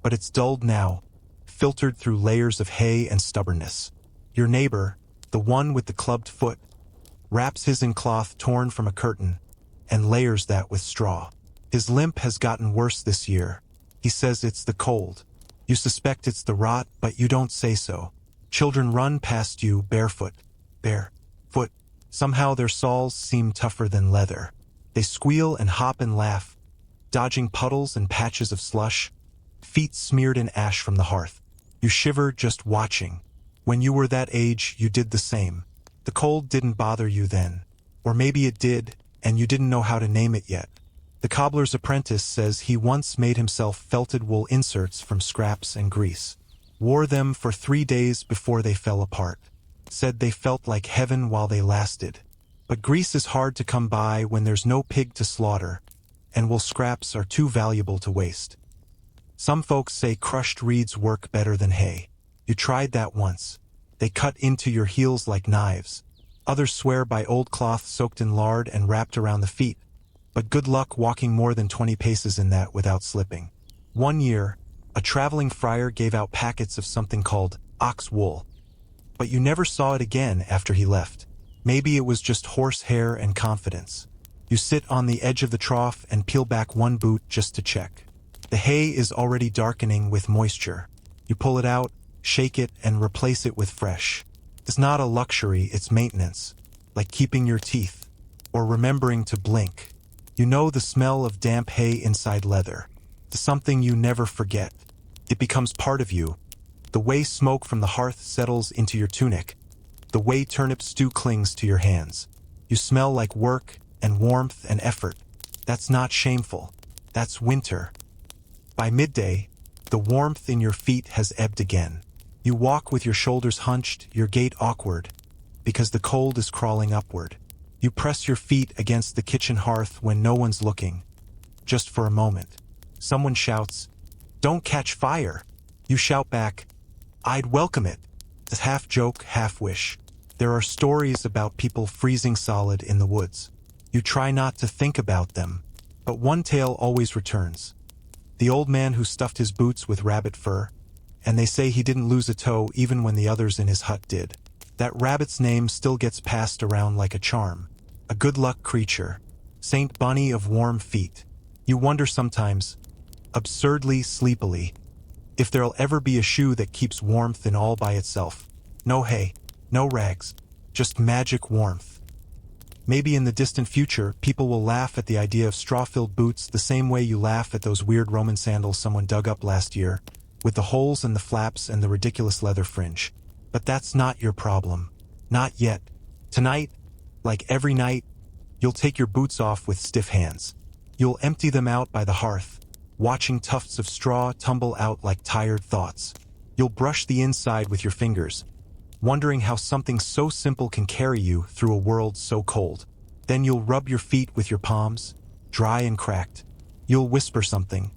but it's dulled now, filtered through layers of hay and stubbornness. Your neighbor, the one with the clubbed foot, wraps his in cloth torn from a curtain and layers that with straw. His limp has gotten worse this year. He says it's the cold. You suspect it's the rot, but you don't say so. Children run past you barefoot. Somehow their soles seem tougher than leather. They squeal and hop and laugh, dodging puddles and patches of slush, feet smeared in ash from the hearth. You shiver just watching. When you were that age, you did the same. The cold didn't bother you then. Or maybe it did, and you didn't know how to name it yet. The cobbler's apprentice says he once made himself felted wool inserts from scraps and grease. Wore them for 3 days before they fell apart. Said they felt like heaven while they lasted. But grease is hard to come by when there's no pig to slaughter, and wool scraps are too valuable to waste. Some folks say crushed reeds work better than hay. You tried that once. They cut into your heels like knives. Others swear by old cloth soaked in lard and wrapped around the feet. But good luck walking more than 20 paces in that without slipping. One year, a traveling friar gave out packets of something called ox wool. But you never saw it again after he left. Maybe it was just horse hair and confidence. You sit on the edge of the trough and peel back one boot just to check. The hay is already darkening with moisture. You pull it out, shake it, and replace it with fresh. It's not a luxury, it's maintenance. Like keeping your teeth, or remembering to blink. You know the smell of damp hay inside leather. It's something you never forget. It becomes part of you. The way smoke from the hearth settles into your tunic. The way turnip stew clings to your hands. You smell like work and warmth and effort. That's not shameful. That's winter. By midday, the warmth in your feet has ebbed again. You walk with your shoulders hunched, your gait awkward, because the cold is crawling upward. You press your feet against the kitchen hearth when no one's looking. Just for a moment. Someone shouts, "Don't catch fire!" You shout back, "I'd welcome it." It's half joke, half wish. There are stories about people freezing solid in the woods. You try not to think about them, but one tale always returns. The old man who stuffed his boots with rabbit fur, and they say he didn't lose a toe even when the others in his hut did. That rabbit's name still gets passed around like a charm. A good luck creature. Saint Bunny of warm feet. You wonder sometimes, absurdly sleepily, if there'll ever be a shoe that keeps warmth in all by itself. No hay, no rags, just magic warmth. Maybe in the distant future, people will laugh at the idea of straw-filled boots the same way you laugh at those weird Roman sandals someone dug up last year, with the holes and the flaps and the ridiculous leather fringe. But that's not your problem. Not yet. Tonight, like every night, you'll take your boots off with stiff hands. You'll empty them out by the hearth, watching tufts of straw tumble out like tired thoughts. You'll brush the inside with your fingers, wondering how something so simple can carry you through a world so cold. Then you'll rub your feet with your palms, dry and cracked. You'll whisper something,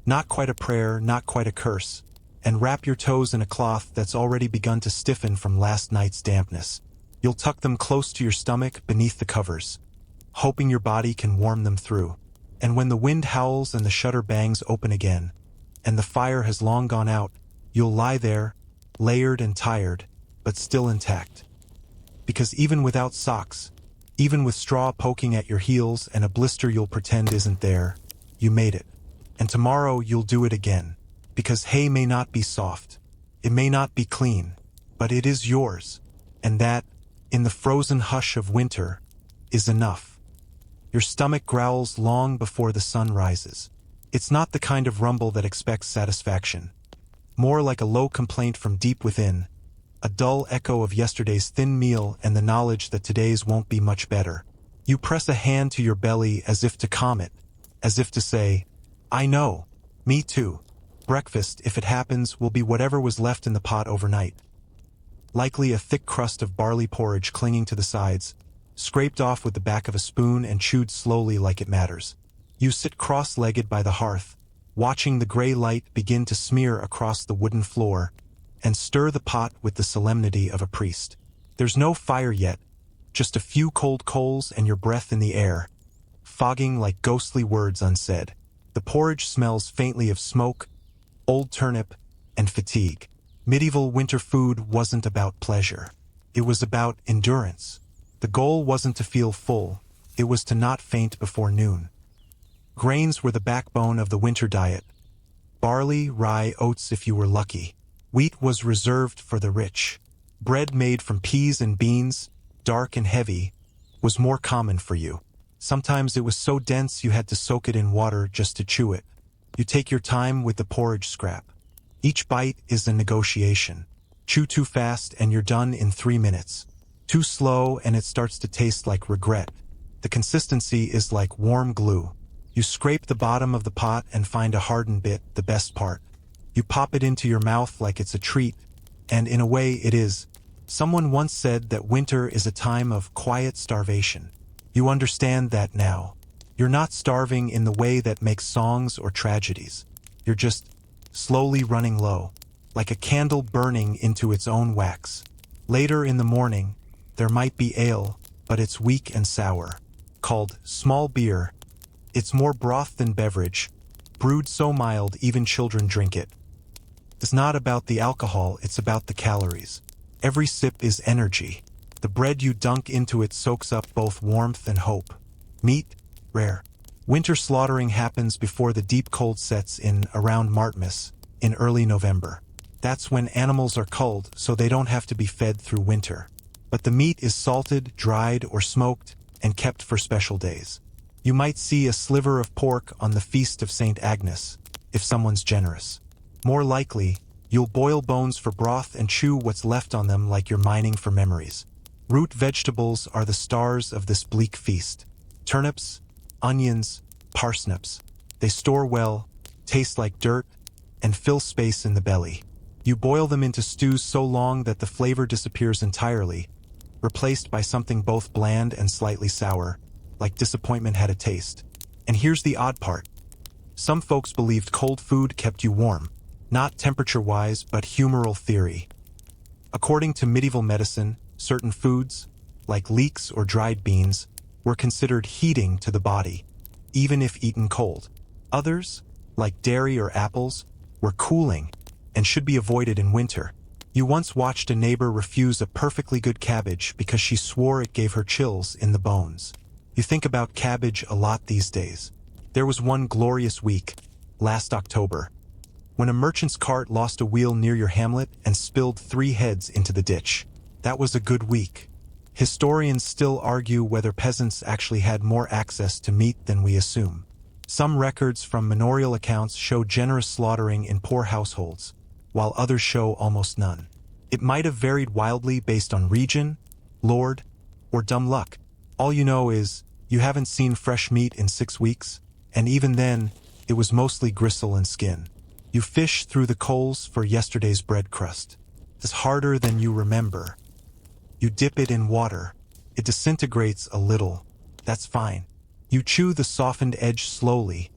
not quite a prayer, not quite a curse, and wrap your toes in a cloth that's already begun to stiffen from last night's dampness. You'll tuck them close to your stomach beneath the covers, hoping your body can warm them through. And when the wind howls and the shutter bangs open again, and the fire has long gone out, you'll lie there, layered and tired, but still intact. Because even without socks, even with straw poking at your heels and a blister you'll pretend isn't there, you made it. And tomorrow you'll do it again. Because hay may not be soft, it may not be clean, but it is yours. And that, in the frozen hush of winter, is enough. Your stomach growls long before the sun rises. It's not the kind of rumble that expects satisfaction. More like a low complaint from deep within, a dull echo of yesterday's thin meal and the knowledge that today's won't be much better. You press a hand to your belly as if to calm it, as if to say, "I know, me too. Breakfast, if it happens, will be whatever was left in the pot overnight. Likely a thick crust of barley porridge clinging to the sides, scraped off with the back of a spoon and chewed slowly like it matters." You sit cross-legged by the hearth, watching the gray light begin to smear across the wooden floor, and stir the pot with the solemnity of a priest. There's no fire yet, just a few cold coals and your breath in the air, fogging like ghostly words unsaid. The porridge smells faintly of smoke, old turnip, and fatigue. Medieval winter food wasn't about pleasure. It was about endurance. The goal wasn't to feel full, it was to not faint before noon. Grains were the backbone of the winter diet. Barley, rye, oats if you were lucky. Wheat was reserved for the rich. Bread made from peas and beans, dark and heavy, was more common for you. Sometimes it was so dense you had to soak it in water just to chew it. You take your time with the porridge scrap. Each bite is a negotiation. Chew too fast and you're done in 3 minutes. Too slow and it starts to taste like regret. The consistency is like warm glue. You scrape the bottom of the pot and find a hardened bit, the best part. You pop it into your mouth like it's a treat, and in a way it is. Someone once said that winter is a time of quiet starvation. You understand that now. You're not starving in the way that makes songs or tragedies. You're just slowly running low, like a candle burning into its own wax. Later in the morning, there might be ale, but it's weak and sour. Called small beer. It's more broth than beverage, brewed so mild even children drink it. It's not about the alcohol, it's about the calories. Every sip is energy. The bread you dunk into it soaks up both warmth and hope. Meat? Rare. Winter slaughtering happens before the deep cold sets in around Martmas, in early November. That's when animals are culled so they don't have to be fed through winter. But the meat is salted, dried, or smoked, and kept for special days. You might see a sliver of pork on the Feast of St. Agnes, if someone's generous. More likely, you'll boil bones for broth and chew what's left on them like you're mining for memories. Root vegetables are the stars of this bleak feast. Turnips, onions, parsnips. They store well, taste like dirt, and fill space in the belly. You boil them into stews so long that the flavor disappears entirely, replaced by something both bland and slightly sour, like disappointment had a taste. And here's the odd part. Some folks believed cold food kept you warm, not temperature-wise, but humoral theory. According to medieval medicine, certain foods, like leeks or dried beans, were considered heating to the body, even if eaten cold. Others, like dairy or apples, were cooling and should be avoided in winter. You once watched a neighbor refuse a perfectly good cabbage because she swore it gave her chills in the bones. You think about cabbage a lot these days. There was one glorious week, last October, when a merchant's cart lost a wheel near your hamlet and spilled 3 heads into the ditch. That was a good week. Historians still argue whether peasants actually had more access to meat than we assume. Some records from manorial accounts show generous slaughtering in poor households, while others show almost none. It might have varied wildly based on region, lord, or dumb luck. All you know is, you haven't seen fresh meat in 6 weeks, and even then, it was mostly gristle and skin. You fish through the coals for yesterday's bread crust. It's harder than you remember. You dip it in water. It disintegrates a little. That's fine. You chew the softened edge slowly,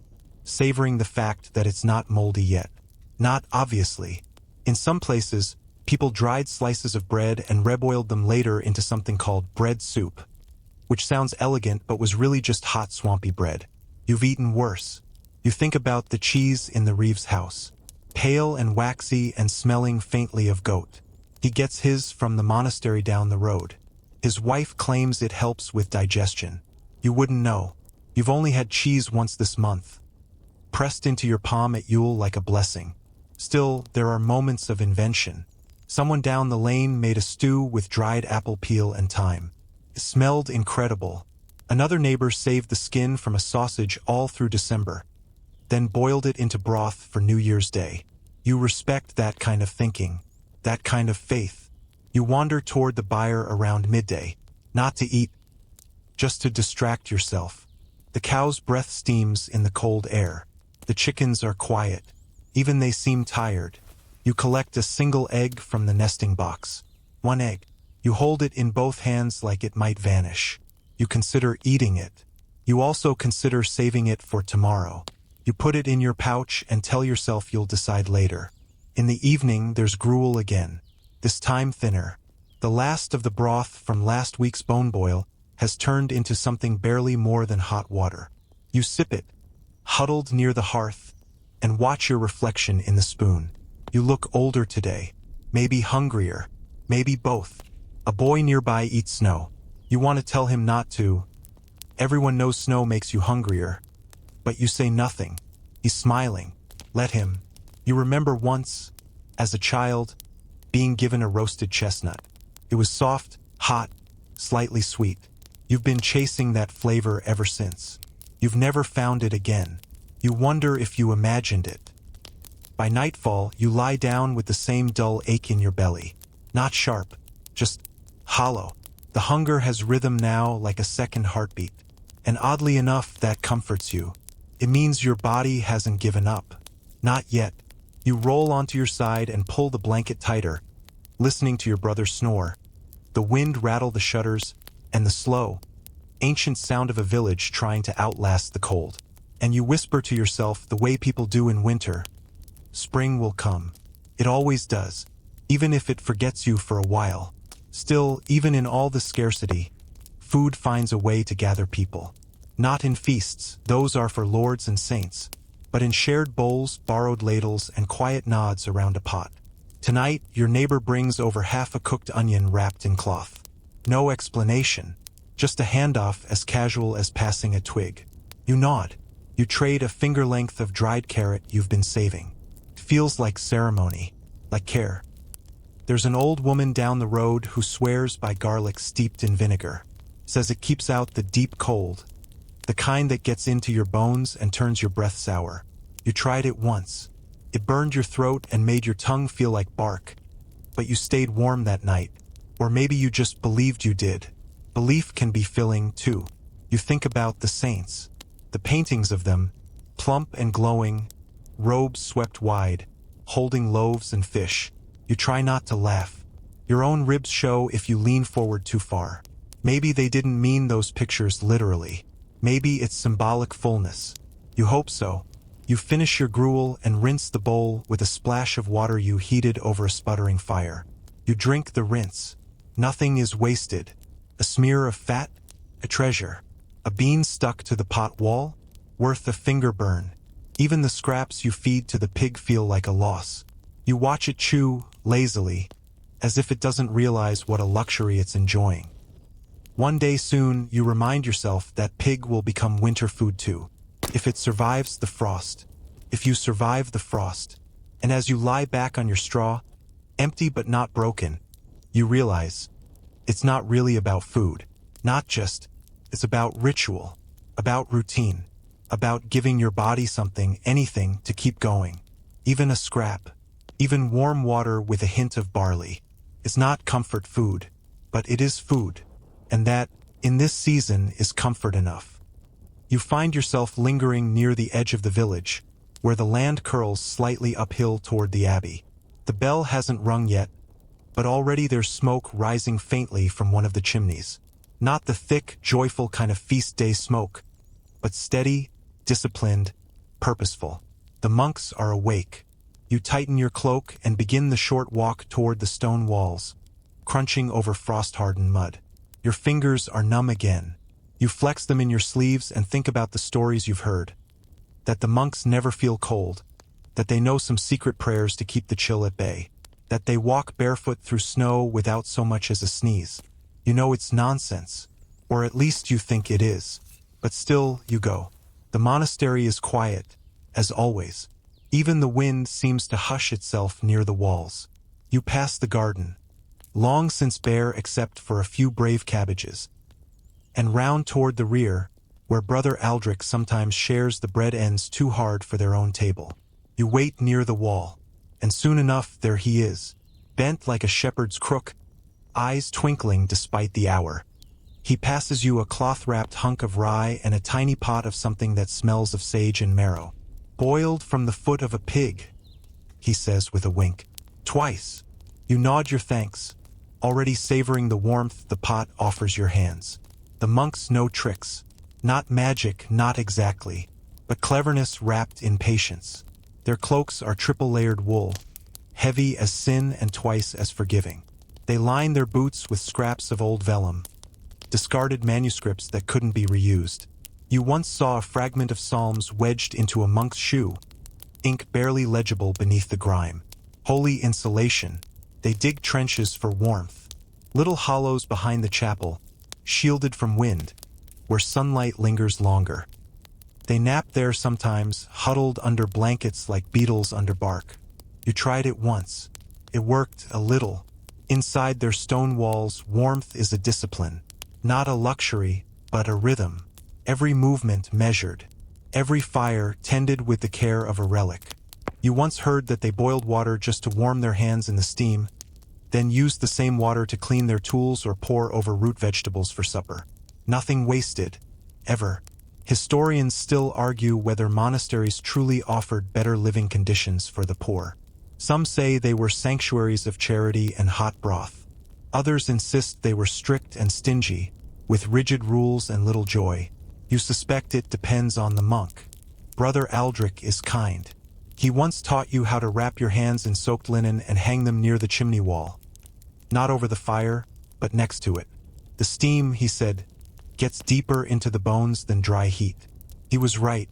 savoring the fact that it's not moldy yet. Not obviously. In some places, people dried slices of bread and reboiled them later into something called bread soup, which sounds elegant but was really just hot swampy bread. You've eaten worse. You think about the cheese in the Reeves house, pale and waxy and smelling faintly of goat. He gets his from the monastery down the road. His wife claims it helps with digestion. You wouldn't know. You've only had cheese once this month, pressed into your palm at Yule like a blessing. Still, there are moments of invention. Someone down the lane made a stew with dried apple peel and thyme. It smelled incredible. Another neighbor saved the skin from a sausage all through December, then boiled it into broth for New Year's Day. You respect that kind of thinking, that kind of faith. You wander toward the byre around midday, not to eat, just to distract yourself. The cow's breath steams in the cold air. The chickens are quiet. Even they seem tired. You collect a single egg from the nesting box. 1 egg. You hold it in both hands like it might vanish. You consider eating it. You also consider saving it for tomorrow. You put it in your pouch and tell yourself you'll decide later. In the evening, there's gruel again, this time thinner. The last of the broth from last week's bone boil has turned into something barely more than hot water. You sip it, huddled near the hearth, and watch your reflection in the spoon. You look older today, maybe hungrier, maybe both. A boy nearby eats snow. You want to tell him not to. Everyone knows snow makes you hungrier. But you say nothing. He's smiling. Let him. You remember once, as a child, being given a roasted chestnut. It was soft, hot, slightly sweet. You've been chasing that flavor ever since. You've never found it again. You wonder if you imagined it. By nightfall, you lie down with the same dull ache in your belly. Not sharp, just hollow. The hunger has rhythm now like a second heartbeat. And oddly enough, that comforts you. It means your body hasn't given up. Not yet. You roll onto your side and pull the blanket tighter, listening to your brother snore, the wind rattle the shutters, and the slow, ancient sound of a village trying to outlast the cold. And you whisper to yourself the way people do in winter. Spring will come. It always does, even if it forgets you for a while. Still, even in all the scarcity, food finds a way to gather people. Not in feasts, those are for lords and saints, but in shared bowls, borrowed ladles, and quiet nods around a pot. Tonight, your neighbor brings over half a cooked onion wrapped in cloth. No explanation, just a handoff as casual as passing a twig. You nod. You trade a finger length of dried carrot you've been saving. It feels like ceremony, like care. There's an old woman down the road who swears by garlic steeped in vinegar. Says it keeps out the deep cold, the kind that gets into your bones and turns your breath sour. You tried it once. It burned your throat and made your tongue feel like bark. But you stayed warm that night. Or maybe you just believed you did. Belief can be filling, too. You think about the saints. The paintings of them, plump and glowing, robes swept wide, holding loaves and fish. You try not to laugh. Your own ribs show if you lean forward too far. Maybe they didn't mean those pictures literally. Maybe it's symbolic fullness. You hope so. You finish your gruel and rinse the bowl with a splash of water you heated over a sputtering fire. You drink the rinse. Nothing is wasted. A smear of fat? A treasure. A bean stuck to the pot wall? Worth a finger burn. Even the scraps you feed to the pig feel like a loss. You watch it chew, lazily, as if it doesn't realize what a luxury it's enjoying. One day soon, you remind yourself that pig will become winter food too. If it survives the frost. If you survive the frost. And as you lie back on your straw, empty but not broken, you realize it's not really about food. Not just. It's about ritual. About routine. About giving your body something, anything, to keep going. Even a scrap. Even warm water with a hint of barley. It's not comfort food, but it is food. And that, in this season, is comfort enough. You find yourself lingering near the edge of the village, where the land curls slightly uphill toward the abbey. The bell hasn't rung yet, but already there's smoke rising faintly from one of the chimneys. Not the thick, joyful kind of feast day smoke, but steady, disciplined, purposeful. The monks are awake. You tighten your cloak and begin the short walk toward the stone walls, crunching over frost-hardened mud. Your fingers are numb again. You flex them in your sleeves and think about the stories you've heard. That the monks never feel cold. That they know some secret prayers to keep the chill at bay. That they walk barefoot through snow without so much as a sneeze. You know it's nonsense. Or at least you think it is. But still, you go. The monastery is quiet, as always. Even the wind seems to hush itself near the walls. You pass the garden, long since bare except for a few brave cabbages, and round toward the rear, where Brother Aldrich sometimes shares the bread ends too hard for their own table. You wait near the wall, and soon enough there he is, bent like a shepherd's crook, eyes twinkling despite the hour. He passes you a cloth-wrapped hunk of rye and a tiny pot of something that smells of sage and marrow. "Boiled from the foot of a pig," he says with a wink. "Twice." You nod your thanks, already savoring the warmth the pot offers your hands. The monks know tricks. Not magic, not exactly, but cleverness wrapped in patience. Their cloaks are triple-layered wool, heavy as sin and twice as forgiving. They line their boots with scraps of old vellum, discarded manuscripts that couldn't be reused. You once saw a fragment of Psalms wedged into a monk's shoe, ink barely legible beneath the grime. Holy insulation. They dig trenches for warmth. Little hollows behind the chapel, shielded from wind, where sunlight lingers longer. They nap there sometimes, huddled under blankets like beetles under bark. You tried it once. It worked a little. Inside their stone walls, warmth is a discipline. Not a luxury, but a rhythm. Every movement measured. Every fire tended with the care of a relic. You once heard that they boiled water just to warm their hands in the steam, then used the same water to clean their tools or pour over root vegetables for supper. Nothing wasted. Ever. Historians still argue whether monasteries truly offered better living conditions for the poor. Some say they were sanctuaries of charity and hot broth. Others insist they were strict and stingy, with rigid rules and little joy. You suspect it depends on the monk. Brother Aldrich is kind. He once taught you how to wrap your hands in soaked linen and hang them near the chimney wall. Not over the fire, but next to it. The steam, he said, gets deeper into the bones than dry heat. He was right.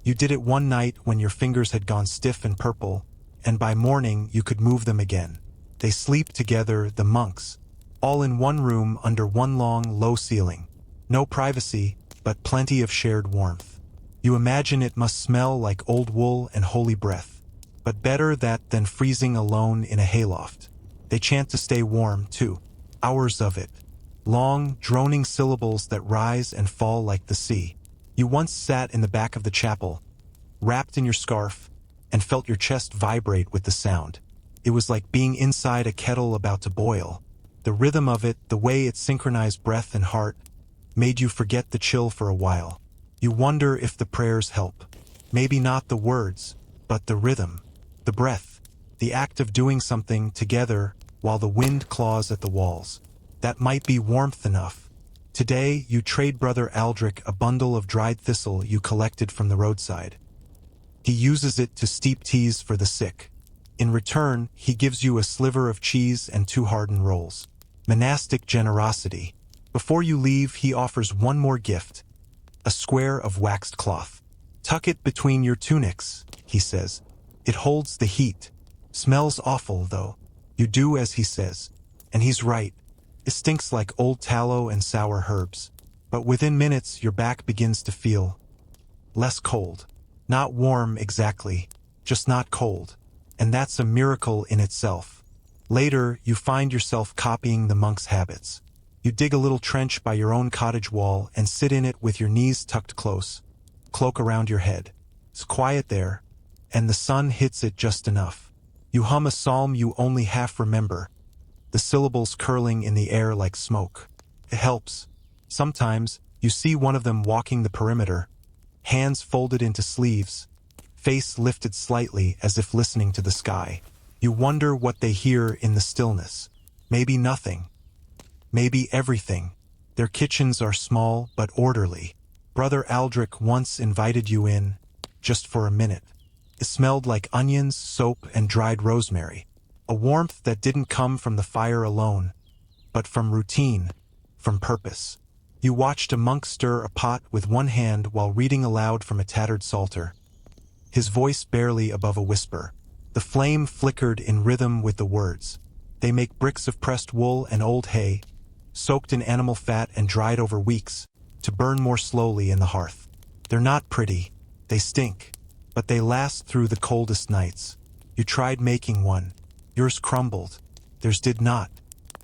You did it one night when your fingers had gone stiff and purple, and by morning you could move them again. They sleep together, the monks, all in one room under one long, low ceiling. No privacy, but plenty of shared warmth. You imagine it must smell like old wool and holy breath. But better that than freezing alone in a hayloft. They chant to stay warm, too. Hours of it. Long, droning syllables that rise and fall like the sea. You once sat in the back of the chapel, wrapped in your scarf, and felt your chest vibrate with the sound. It was like being inside a kettle about to boil. The rhythm of it, the way it synchronized breath and heart, made you forget the chill for a while. You wonder if the prayers help. Maybe not the words, but the rhythm, the breath, the act of doing something together while the wind claws at the walls. That might be warmth enough. Today, you trade Brother Aldrich a bundle of dried thistle you collected from the roadside. He uses it to steep teas for the sick. In return, he gives you a sliver of cheese and 2 hardened rolls. Monastic generosity. Before you leave, he offers one more gift, a square of waxed cloth. Tuck it between your tunics, he says. It holds the heat. Smells awful, though. You do as he says. And he's right. It stinks like old tallow and sour herbs. But within minutes, your back begins to feel less cold. Not warm exactly, just not cold. And that's a miracle in itself. Later, you find yourself copying the monk's habits. You dig a little trench by your own cottage wall and sit in it with your knees tucked close, cloak around your head. It's quiet there, and the sun hits it just enough. You hum a psalm you only half remember, the syllables curling in the air like smoke. It helps. Sometimes, you see one of them walking the perimeter, hands folded into sleeves, face lifted slightly as if listening to the sky. You wonder what they hear in the stillness. Maybe nothing. Maybe everything. Their kitchens are small but orderly. Brother Aldrich once invited you in, just for a minute. It smelled like onions, soap, and dried rosemary. A warmth that didn't come from the fire alone, but from routine, from purpose. You watched a monk stir a pot with one hand while reading aloud from a tattered psalter, his voice barely above a whisper. The flame flickered in rhythm with the words. They make bricks of pressed wool and old hay, soaked in animal fat and dried over weeks, to burn more slowly in the hearth. They're not pretty, they stink, but they last through the coldest nights. You tried making one. Yours crumbled. Theirs did not.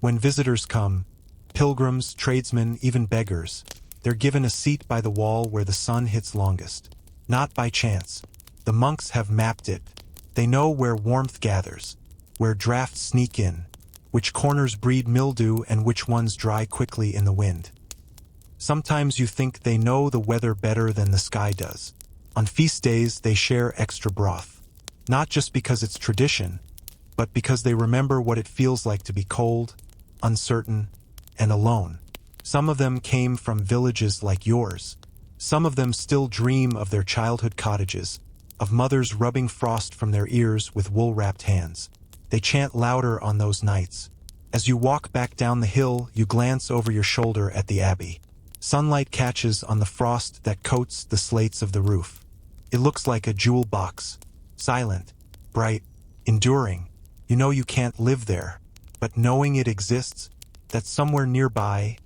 When visitors come, pilgrims, tradesmen, even beggars, they're given a seat by the wall where the sun hits longest. Not by chance. The monks have mapped it. They know where warmth gathers, where drafts sneak in, which corners breed mildew and which ones dry quickly in the wind. Sometimes you think they know the weather better than the sky does. On feast days, they share extra broth. Not just because it's tradition, but because they remember what it feels like to be cold, uncertain, and alone. Some of them came from villages like yours. Some of them still dream of their childhood cottages, of mothers rubbing frost from their ears with wool-wrapped hands. They chant louder on those nights. As you walk back down the hill, you glance over your shoulder at the abbey. Sunlight catches on the frost that coats the slates of the roof. It looks like a jewel box. Silent, bright, enduring. You know you can't live there, but knowing it exists, that somewhere nearby,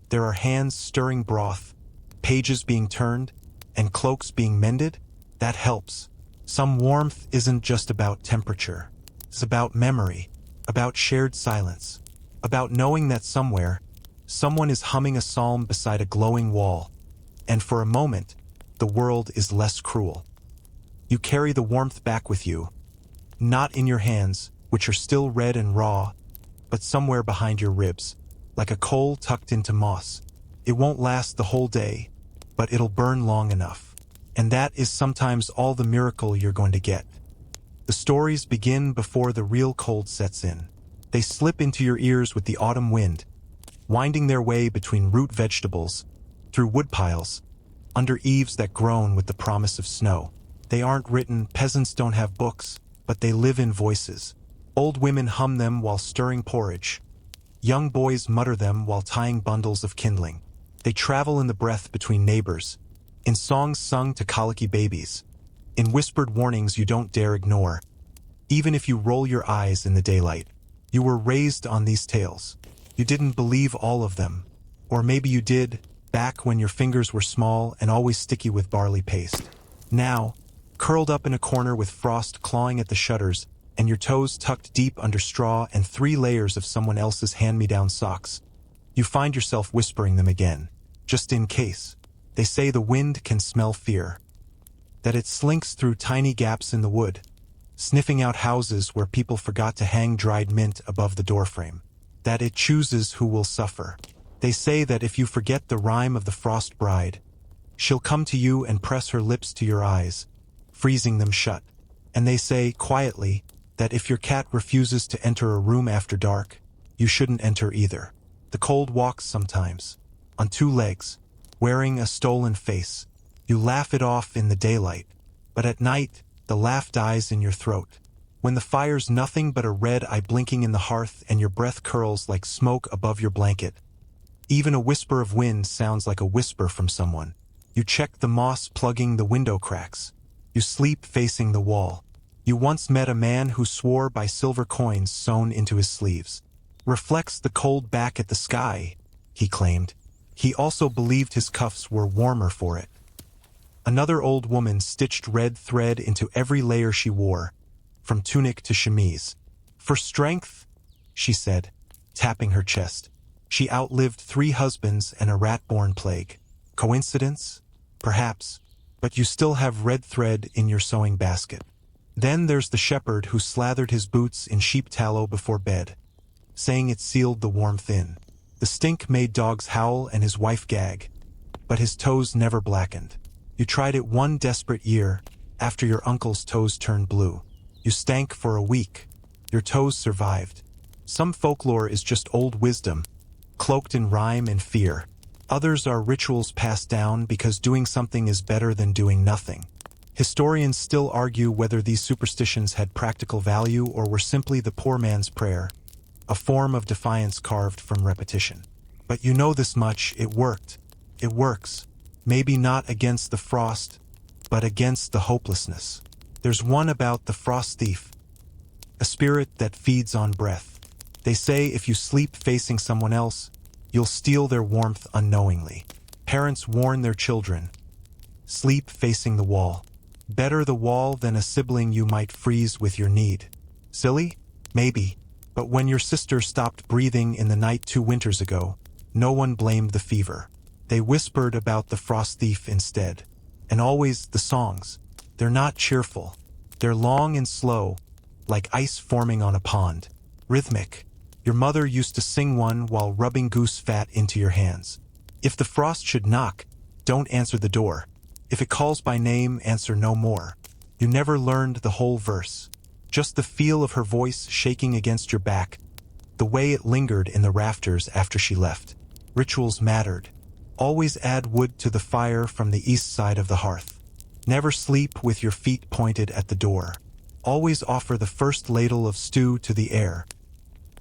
there are hands stirring broth, pages being turned, and cloaks being mended, that helps. Some warmth isn't just about temperature. It's about memory, about shared silence, about knowing that somewhere, someone is humming a psalm beside a glowing wall, and for a moment, the world is less cruel. You carry the warmth back with you, not in your hands, which are still red and raw, but somewhere behind your ribs, like a coal tucked into moss. It won't last the whole day, but it'll burn long enough. And that is sometimes all the miracle you're going to get. The stories begin before the real cold sets in. They slip into your ears with the autumn wind, winding their way between root vegetables, through woodpiles, under eaves that groan with the promise of snow. They aren't written, peasants don't have books, but they live in voices. Old women hum them while stirring porridge. Young boys mutter them while tying bundles of kindling. They travel in the breath between neighbors, in songs sung to colicky babies, in whispered warnings you don't dare ignore. Even if you roll your eyes in the daylight, you were raised on these tales. You didn't believe all of them. Or maybe you did, back when your fingers were small and always sticky with barley paste. Now, curled up in a corner with frost clawing at the shutters, and your toes tucked deep under straw and 3 layers of someone else's hand-me-down socks, you find yourself whispering them again, just in case. They say the wind can smell fear, that it slinks through tiny gaps in the wood, sniffing out houses where people forgot to hang dried mint above the doorframe. that it chooses who will suffer. They say that if you forget the rhyme of the frost bride, she'll come to you and press her lips to your eyes, freezing them shut. And they say, quietly, that if your cat refuses to enter a room after dark, you shouldn't enter either. The cold walks sometimes, on two legs, wearing a stolen face. You laugh it off in the daylight, but at night, the laugh dies in your throat. When the fire's nothing but a red eye blinking in the hearth and your breath curls like smoke above your blanket. Even a whisper of wind sounds like a whisper from someone. You check the moss plugging the window cracks. You sleep facing the wall. You once met a man who swore by silver coins sewn into his sleeves. Reflects the cold back at the sky, he claimed. He also believed his cuffs were warmer for it. Another old woman stitched red thread into every layer she wore, from tunic to chemise. For strength, she said, tapping her chest. She outlived 3 husbands and a rat-borne plague. Coincidence? Perhaps, but you still have red thread in your sewing basket. Then there's the shepherd who slathered his boots in sheep tallow before bed, saying it sealed the warmth in. The stink made dogs howl and his wife gag, but his toes never blackened. You tried it one desperate year, after your uncle's toes turned blue. You stank for a week. Your toes survived. Some folklore is just old wisdom, cloaked in rhyme and fear. Others are rituals passed down because doing something is better than doing nothing. Historians still argue whether these superstitions had practical value or were simply the poor man's prayer, a form of defiance carved from repetition. But you know this much, it worked. It works. Maybe not against the frost, but against the hopelessness. There's one about the frost thief, a spirit that feeds on breath. They say if you sleep facing someone else, you'll steal their warmth unknowingly. Parents warn their children, sleep facing the wall. Better the wall than a sibling you might freeze with your need. Silly? Maybe. But when your sister stopped breathing in the night 2 winters ago, no one blamed the fever. They whispered about the frost thief instead. And always the songs. They're not cheerful. They're long and slow, like ice forming on a pond. Rhythmic. Your mother used to sing one while rubbing goose fat into your hands. If the frost should knock, don't answer the door. If it calls by name, answer no more. You never learned the whole verse. Just the feel of her voice shaking against your back, the way it lingered in the rafters after she left. Rituals mattered. Always add wood to the fire from the east side of the hearth. Never sleep with your feet pointed at the door. Always offer the first ladle of stew to the air,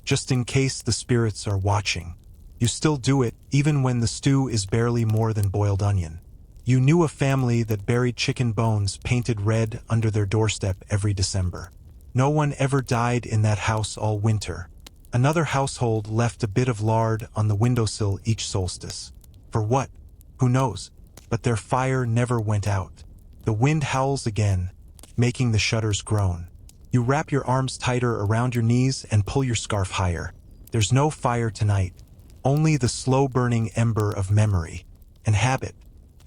just in case the spirits are watching. You still do it, even when the stew is barely more than boiled onion. You knew a family that buried chicken bones painted red under their doorstep every December. No one ever died in that house all winter. Another household left a bit of lard on the windowsill each solstice. For what? Who knows? But their fire never went out. The wind howls again, making the shutters groan. You wrap your arms tighter around your knees and pull your scarf higher. There's no fire tonight, only the slow-burning ember of memory, and habit,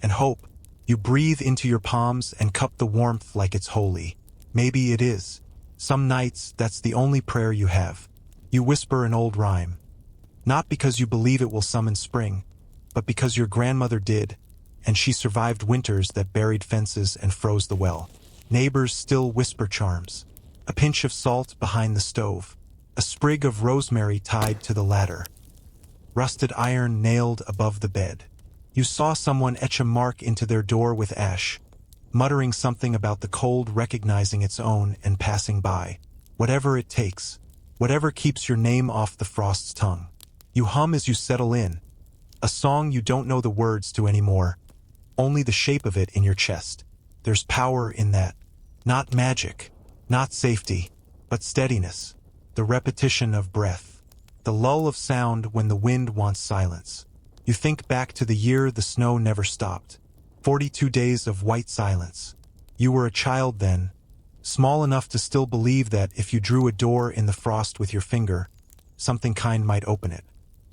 and hope. You breathe into your palms and cup the warmth like it's holy. Maybe it is. Some nights, that's the only prayer you have. You whisper an old rhyme. Not because you believe it will summon spring, but because your grandmother did, and she survived winters that buried fences and froze the well. Neighbors still whisper charms. A pinch of salt behind the stove. A sprig of rosemary tied to the ladder. Rusted iron nailed above the bed. You saw someone etch a mark into their door with ash, muttering something about the cold recognizing its own and passing by. Whatever it takes. Whatever keeps your name off the frost's tongue. You hum as you settle in. A song you don't know the words to anymore, only the shape of it in your chest. There's power in that. Not magic, not safety, but steadiness. The repetition of breath. The lull of sound when the wind wants silence. You think back to the year the snow never stopped. 42 days of white silence. You were a child then, small enough to still believe that if you drew a door in the frost with your finger, something kind might open it.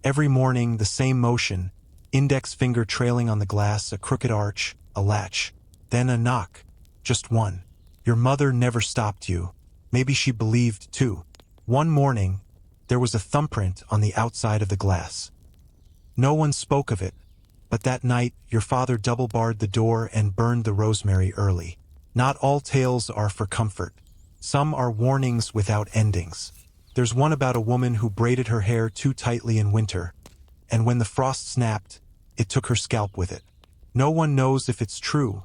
Every morning, the same motion, index finger trailing on the glass, a crooked arch, a latch, then a knock. Just one. Your mother never stopped you. Maybe she believed, too. One morning, There was a thumbprint on the outside of the glass. No one spoke of it, but that night your father double-barred the door and burned the rosemary early. Not all tales are for comfort. Some are warnings without endings. There's one about a woman who braided her hair too tightly in winter, and when the frost snapped, it took her scalp with it. No one knows if it's true,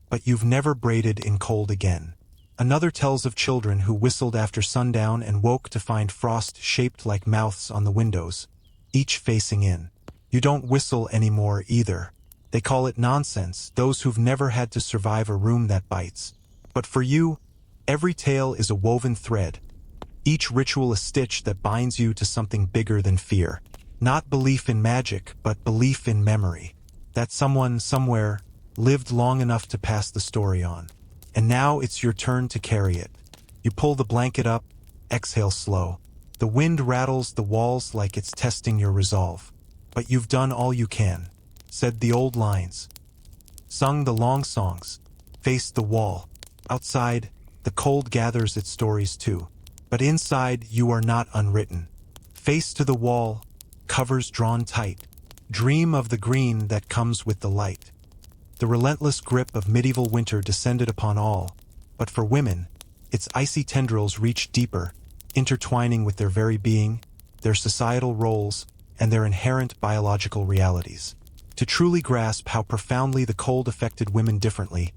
but you've never braided in cold again. Another tells of children who whistled after sundown and woke to find frost shaped like mouths on the windows, each facing in. You don't whistle anymore either. They call it nonsense, those who've never had to survive a room that bites. But for you, every tale is a woven thread, each ritual a stitch that binds you to something bigger than fear. Not belief in magic, but belief in memory. That someone, somewhere, lived long enough to pass the story on. And now it's your turn to carry it. You pull the blanket up, exhale slow. The wind rattles the walls like it's testing your resolve. But you've done all you can. Said the old lines. Sung the long songs. Faced the wall. Outside, the cold gathers its stories too. But inside, you are not unwritten. Face to the wall, covers drawn tight. Dream of the green that comes with the light. The relentless grip of medieval winter descended upon all, but for women, its icy tendrils reached deeper, intertwining with their very being, their societal roles, and their inherent biological realities. To truly grasp how profoundly the cold affected women differently,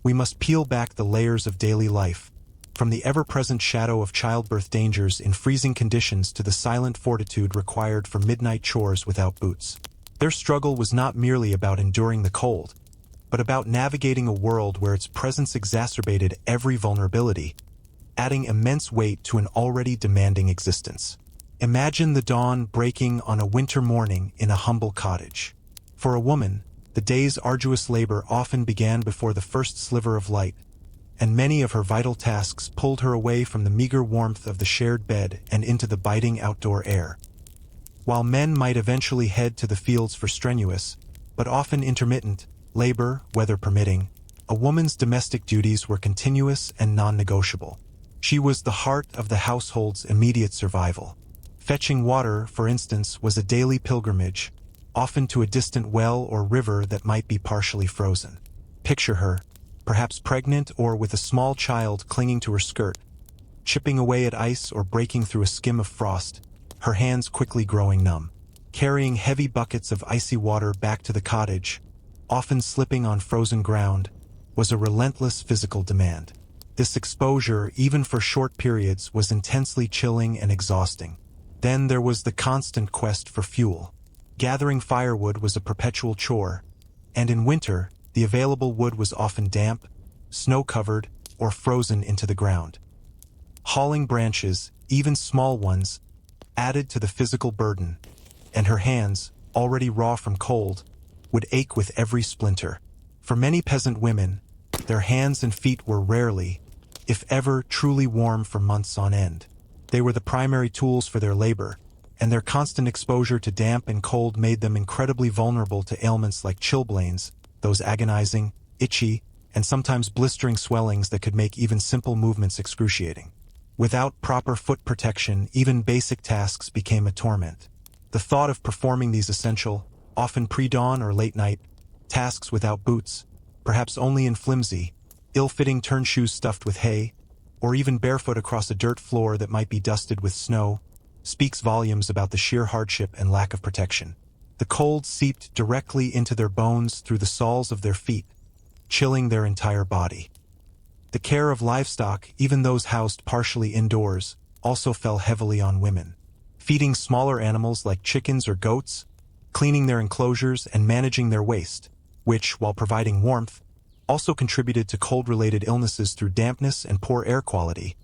we must peel back the layers of daily life, from the ever-present shadow of childbirth dangers in freezing conditions to the silent fortitude required for midnight chores without boots. Their struggle was not merely about enduring the cold, but about navigating a world where its presence exacerbated every vulnerability, adding immense weight to an already demanding existence. Imagine the dawn breaking on a winter morning in a humble cottage. For a woman, the day's arduous labor often began before the first sliver of light, and many of her vital tasks pulled her away from the meager warmth of the shared bed and into the biting outdoor air. While men might eventually head to the fields for strenuous, but often intermittent, labor, weather permitting, a woman's domestic duties were continuous and non-negotiable. She was the heart of the household's immediate survival. Fetching water, for instance, was a daily pilgrimage, often to a distant well or river that might be partially frozen. Picture her, perhaps pregnant or with a small child clinging to her skirt, chipping away at ice or breaking through a skim of frost, her hands quickly growing numb. Carrying heavy buckets of icy water back to the cottage, often slipping on frozen ground, was a relentless physical demand. This exposure, even for short periods, was intensely chilling and exhausting. Then there was the constant quest for fuel. Gathering firewood was a perpetual chore, and in winter, the available wood was often damp, snow-covered, or frozen into the ground. Hauling branches, even small ones, added to the physical burden, and her hands, already raw from cold, would ache with every splinter. For many peasant women, their hands and feet were rarely, if ever, truly warm for months on end. They were the primary tools for their labor, and their constant exposure to damp and cold made them incredibly vulnerable to ailments like chilblains, those agonizing, itchy, and sometimes blistering swellings that could make even simple movements excruciating. Without proper foot protection, even basic tasks became a torment. The thought of performing these essential, often pre-dawn or late-night, tasks without boots, perhaps only in flimsy, ill-fitting turn shoes stuffed with hay, or even barefoot across a dirt floor that might be dusted with snow, speaks volumes about the sheer hardship and lack of protection. The cold seeped directly into their bones through the soles of their feet, chilling their entire body. The care of livestock, even those housed partially indoors, also fell heavily on women. Feeding smaller animals like chickens or goats, cleaning their enclosures and managing their waste, which, while providing warmth, also contributed to cold-related illnesses through dampness and poor air quality,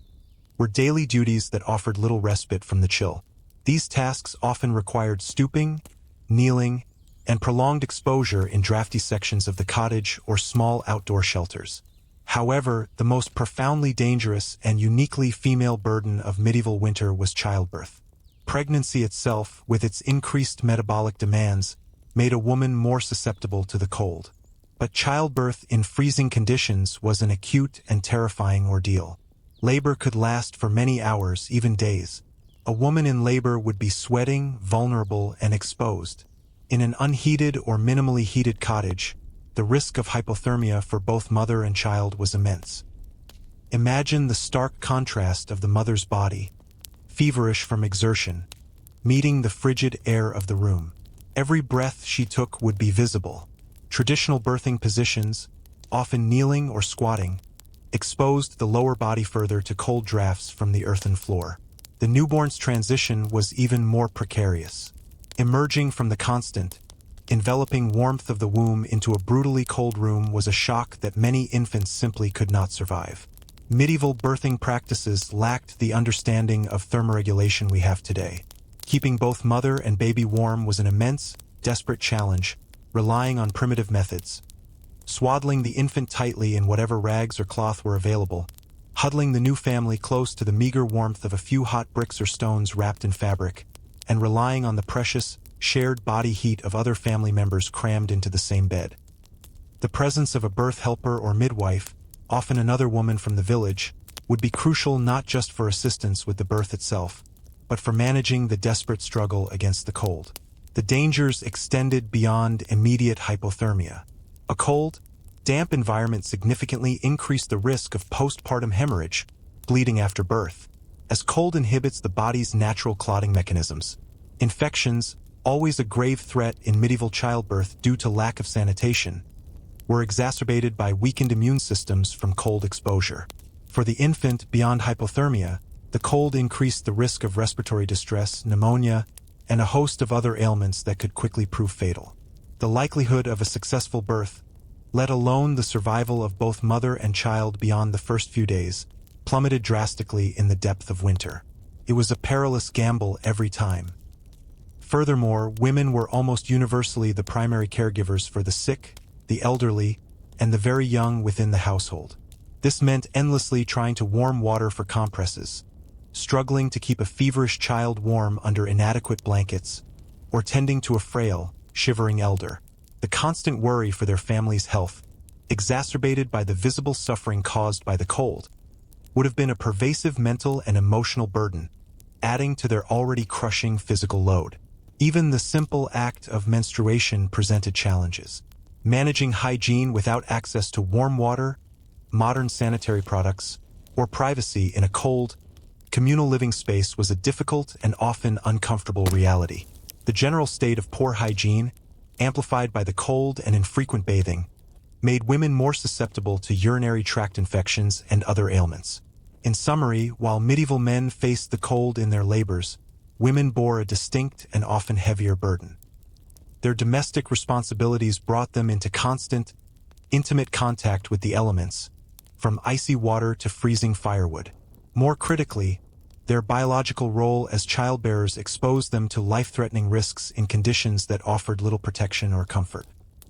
were daily duties that offered little respite from the chill. These tasks often required stooping, kneeling, and prolonged exposure in drafty sections of the cottage or small outdoor shelters. However, the most profoundly dangerous and uniquely female burden of medieval winter was childbirth. Pregnancy itself, with its increased metabolic demands, made a woman more susceptible to the cold. But childbirth in freezing conditions was an acute and terrifying ordeal. Labor could last for many hours, even days. A woman in labor would be sweating, vulnerable, and exposed. In an unheated or minimally heated cottage, the risk of hypothermia for both mother and child was immense. Imagine the stark contrast of the mother's body, feverish from exertion, meeting the frigid air of the room. Every breath she took would be visible. Traditional birthing positions, often kneeling or squatting, exposed the lower body further to cold drafts from the earthen floor. The newborn's transition was even more precarious. Emerging from the constant, enveloping warmth of the womb into a brutally cold room was a shock that many infants simply could not survive. Medieval birthing practices lacked the understanding of thermoregulation we have today. Keeping both mother and baby warm was an immense, desperate challenge, relying on primitive methods. Swaddling the infant tightly in whatever rags or cloth were available, huddling the new family close to the meager warmth of a few hot bricks or stones wrapped in fabric, and relying on the precious, shared body heat of other family members crammed into the same bed. The presence of a birth helper or midwife, often another woman from the village, would be crucial not just for assistance with the birth itself, but for managing the desperate struggle against the cold. The dangers extended beyond immediate hypothermia. A cold, damp environment significantly increased the risk of postpartum hemorrhage, bleeding after birth, as cold inhibits the body's natural clotting mechanisms. Infections, always a grave threat in medieval childbirth due to lack of sanitation, were exacerbated by weakened immune systems from cold exposure. For the infant, beyond hypothermia, the cold increased the risk of respiratory distress, pneumonia, and a host of other ailments that could quickly prove fatal. The likelihood of a successful birth, let alone the survival of both mother and child beyond the first few days, plummeted drastically in the depth of winter. It was a perilous gamble every time. Furthermore, women were almost universally the primary caregivers for the sick, the elderly, and the very young within the household. This meant endlessly trying to warm water for compresses, struggling to keep a feverish child warm under inadequate blankets, or tending to a frail, shivering elder. The constant worry for their family's health, exacerbated by the visible suffering caused by the cold, would have been a pervasive mental and emotional burden, adding to their already crushing physical load. Even the simple act of menstruation presented challenges. Managing hygiene without access to warm water, modern sanitary products, or privacy in a cold, communal living space was a difficult and often uncomfortable reality. The general state of poor hygiene, amplified by the cold and infrequent bathing, made women more susceptible to urinary tract infections and other ailments. In summary, while medieval men faced the cold in their labors, women bore a distinct and often heavier burden. Their domestic responsibilities brought them into constant, intimate contact with the elements, from icy water to freezing firewood. More critically, their biological role as childbearers exposed them to life-threatening risks in conditions that offered little protection or comfort.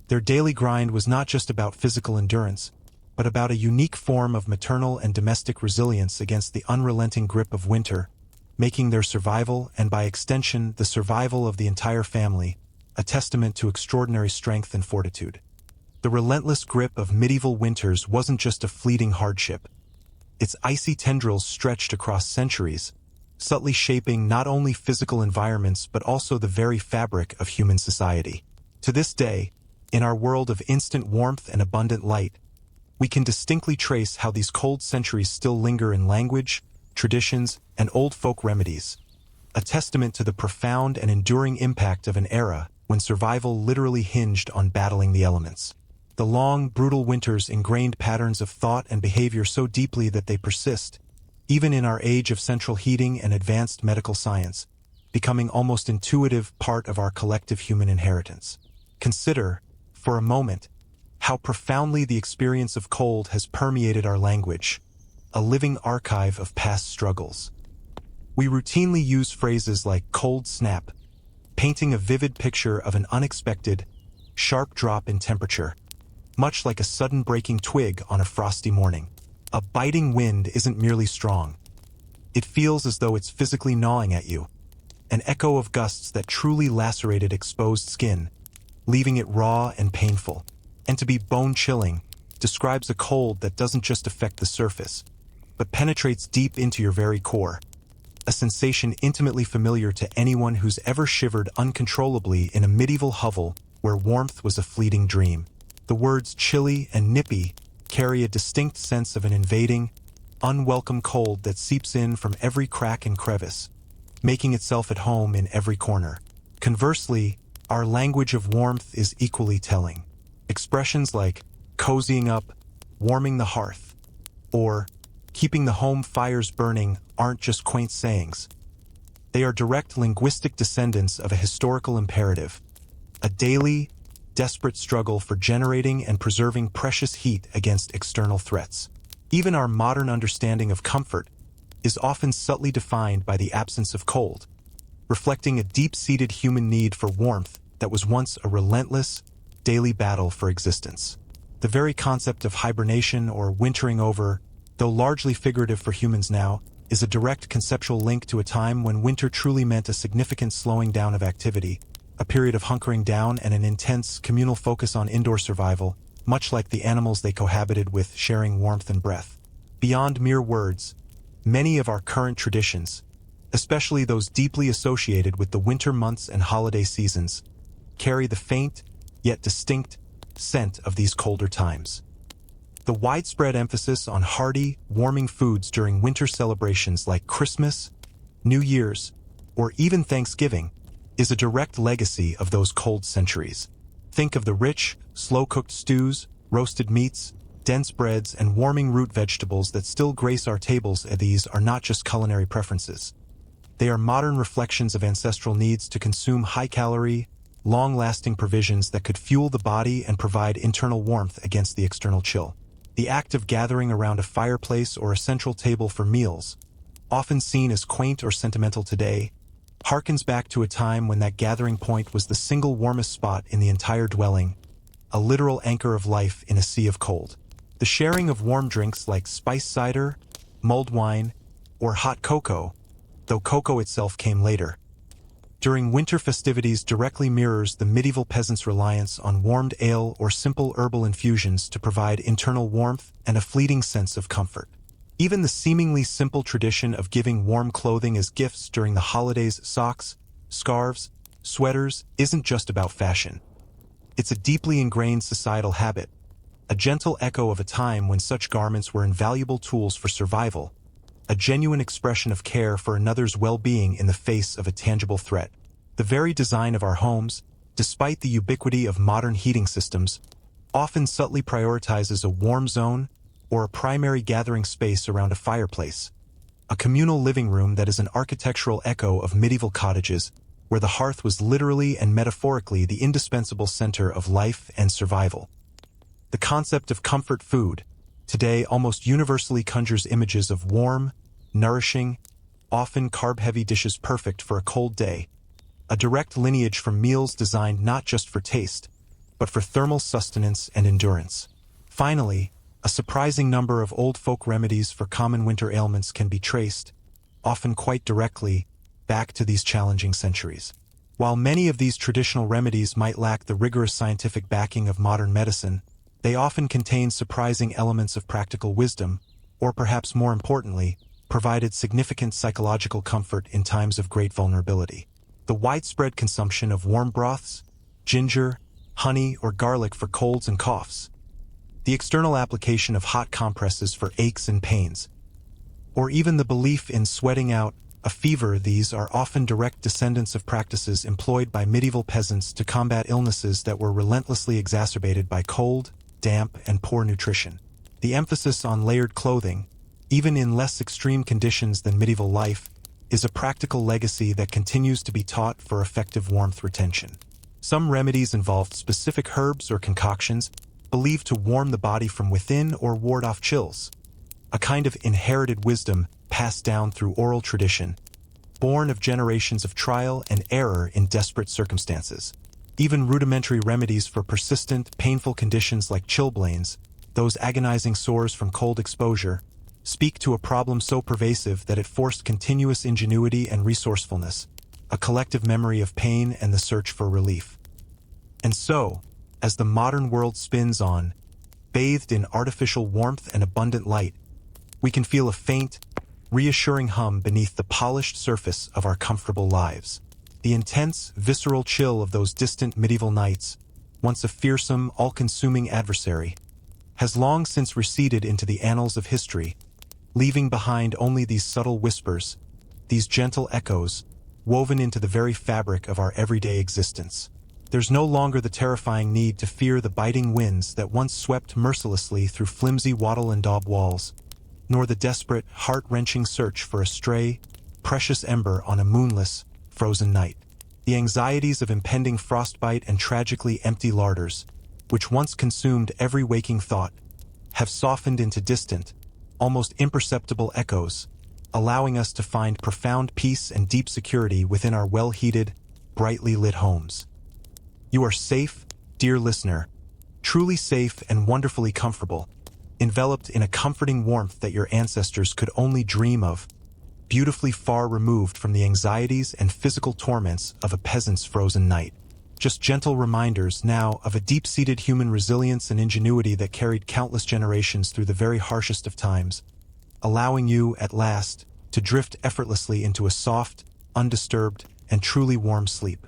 Their daily grind was not just about physical endurance, but about a unique form of maternal and domestic resilience against the unrelenting grip of winter, making their survival, and by extension the survival of the entire family, a testament to extraordinary strength and fortitude. The relentless grip of medieval winters wasn't just a fleeting hardship. Its icy tendrils stretched across centuries, subtly shaping not only physical environments but also the very fabric of human society. To this day, in our world of instant warmth and abundant light, we can distinctly trace how these cold centuries still linger in language, traditions, and old folk remedies, a testament to the profound and enduring impact of an era when survival literally hinged on battling the elements. The long, brutal winters ingrained patterns of thought and behavior so deeply that they persist, even in our age of central heating and advanced medical science, becoming almost intuitive part of our collective human inheritance. Consider, for a moment, how profoundly the experience of cold has permeated our language, a living archive of past struggles. We routinely use phrases like cold snap, painting a vivid picture of an unexpected, sharp drop in temperature, much like a sudden breaking twig on a frosty morning. A biting wind isn't merely strong. It feels as though it's physically gnawing at you, an echo of gusts that truly lacerated exposed skin, leaving it raw and painful. And to be bone-chilling describes a cold that doesn't just affect the surface, but penetrates deep into your very core, a sensation intimately familiar to anyone who's ever shivered uncontrollably in a medieval hovel where warmth was a fleeting dream. The words chilly and nippy carry a distinct sense of an invading, unwelcome cold that seeps in from every crack and crevice, making itself at home in every corner. Conversely, our language of warmth is equally telling. Expressions like cozying up, warming the hearth, or keeping the home fires burning aren't just quaint sayings. They are direct linguistic descendants of a historical imperative, a daily, desperate struggle for generating and preserving precious heat against external threats. Even our modern understanding of comfort is often subtly defined by the absence of cold, reflecting a deep-seated human need for warmth that was once a relentless, daily battle for existence. The very concept of hibernation or wintering over, though largely figurative for humans now, is a direct conceptual link to a time when winter truly meant a significant slowing down of activity, a period of hunkering down and an intense communal focus on indoor survival, much like the animals they cohabited with sharing warmth and breath. Beyond mere words, many of our current traditions, especially those deeply associated with the winter months and holiday seasons, carry the faint, yet distinct, scent of these colder times. The widespread emphasis on hearty, warming foods during winter celebrations like Christmas, New Year's, or even Thanksgiving is a direct legacy of those cold centuries. Think of the rich, slow-cooked stews, roasted meats, dense breads, and warming root vegetables that still grace our tables. These are not just culinary preferences. They are modern reflections of ancestral needs to consume high-calorie, long-lasting provisions that could fuel the body and provide internal warmth against the external chill. The act of gathering around a fireplace or a central table for meals, often seen as quaint or sentimental today, harkens back to a time when that gathering point was the single warmest spot in the entire dwelling, a literal anchor of life in a sea of cold. The sharing of warm drinks like spiced cider, mulled wine, or hot cocoa, though cocoa itself came later, during winter festivities directly mirrors the medieval peasants' reliance on warmed ale or simple herbal infusions to provide internal warmth and a fleeting sense of comfort. Even the seemingly simple tradition of giving warm clothing as gifts during the holidays, socks, scarves, sweaters, isn't just about fashion. It's a deeply ingrained societal habit, a gentle echo of a time when such garments were invaluable tools for survival, a genuine expression of care for another's well-being in the face of a tangible threat. The very design of our homes, despite the ubiquity of modern heating systems, often subtly prioritizes a warm zone or a primary gathering space around a fireplace, a communal living room that is an architectural echo of medieval cottages, where the hearth was literally and metaphorically the indispensable center of life and survival. The concept of comfort food, today almost universally conjures images of warm, nourishing, often carb-heavy dishes perfect for a cold day, a direct lineage from meals designed not just for taste, but for thermal sustenance and endurance. Finally, a surprising number of old folk remedies for common winter ailments can be traced, often quite directly, back to these challenging centuries. While many of these traditional remedies might lack the rigorous scientific backing of modern medicine, they often contain surprising elements of practical wisdom, or perhaps more importantly, provided significant psychological comfort in times of great vulnerability. The widespread consumption of warm broths, ginger, honey, or garlic for colds and coughs, the external application of hot compresses for aches and pains, or even the belief in sweating out a fever, these are often direct descendants of practices employed by medieval peasants to combat illnesses that were relentlessly exacerbated by cold, damp, and poor nutrition. The emphasis on layered clothing, even in less extreme conditions than medieval life, is a practical legacy that continues to be taught for effective warmth retention. Some remedies involved specific herbs or concoctions believed to warm the body from within or ward off chills, a kind of inherited wisdom passed down through oral tradition, born of generations of trial and error in desperate circumstances. Even rudimentary remedies for persistent, painful conditions like chilblains, those agonizing sores from cold exposure, speak to a problem so pervasive that it forced continuous ingenuity and resourcefulness, a collective memory of pain and the search for relief. And so, as the modern world spins on, bathed in artificial warmth and abundant light, we can feel a faint, reassuring hum beneath the polished surface of our comfortable lives. The intense, visceral chill of those distant medieval nights, once a fearsome, all-consuming adversary, has long since receded into the annals of history, leaving behind only these subtle whispers, these gentle echoes, woven into the very fabric of our everyday existence. There's no longer the terrifying need to fear the biting winds that once swept mercilessly through flimsy wattle and daub walls, nor the desperate, heart-wrenching search for a stray, precious ember on a moonless, frozen night. The anxieties of impending frostbite and tragically empty larders, which once consumed every waking thought, have softened into distant, almost imperceptible echoes, allowing us to find profound peace and deep security within our well-heated, brightly lit homes. You are safe, dear listener, truly safe and wonderfully comfortable, enveloped in a comforting warmth that your ancestors could only dream of, beautifully far removed from the anxieties and physical torments of a peasant's frozen night. Just gentle reminders now of a deep-seated human resilience and ingenuity that carried countless generations through the very harshest of times, allowing you, at last, to drift effortlessly into a soft, undisturbed, and truly warm sleep.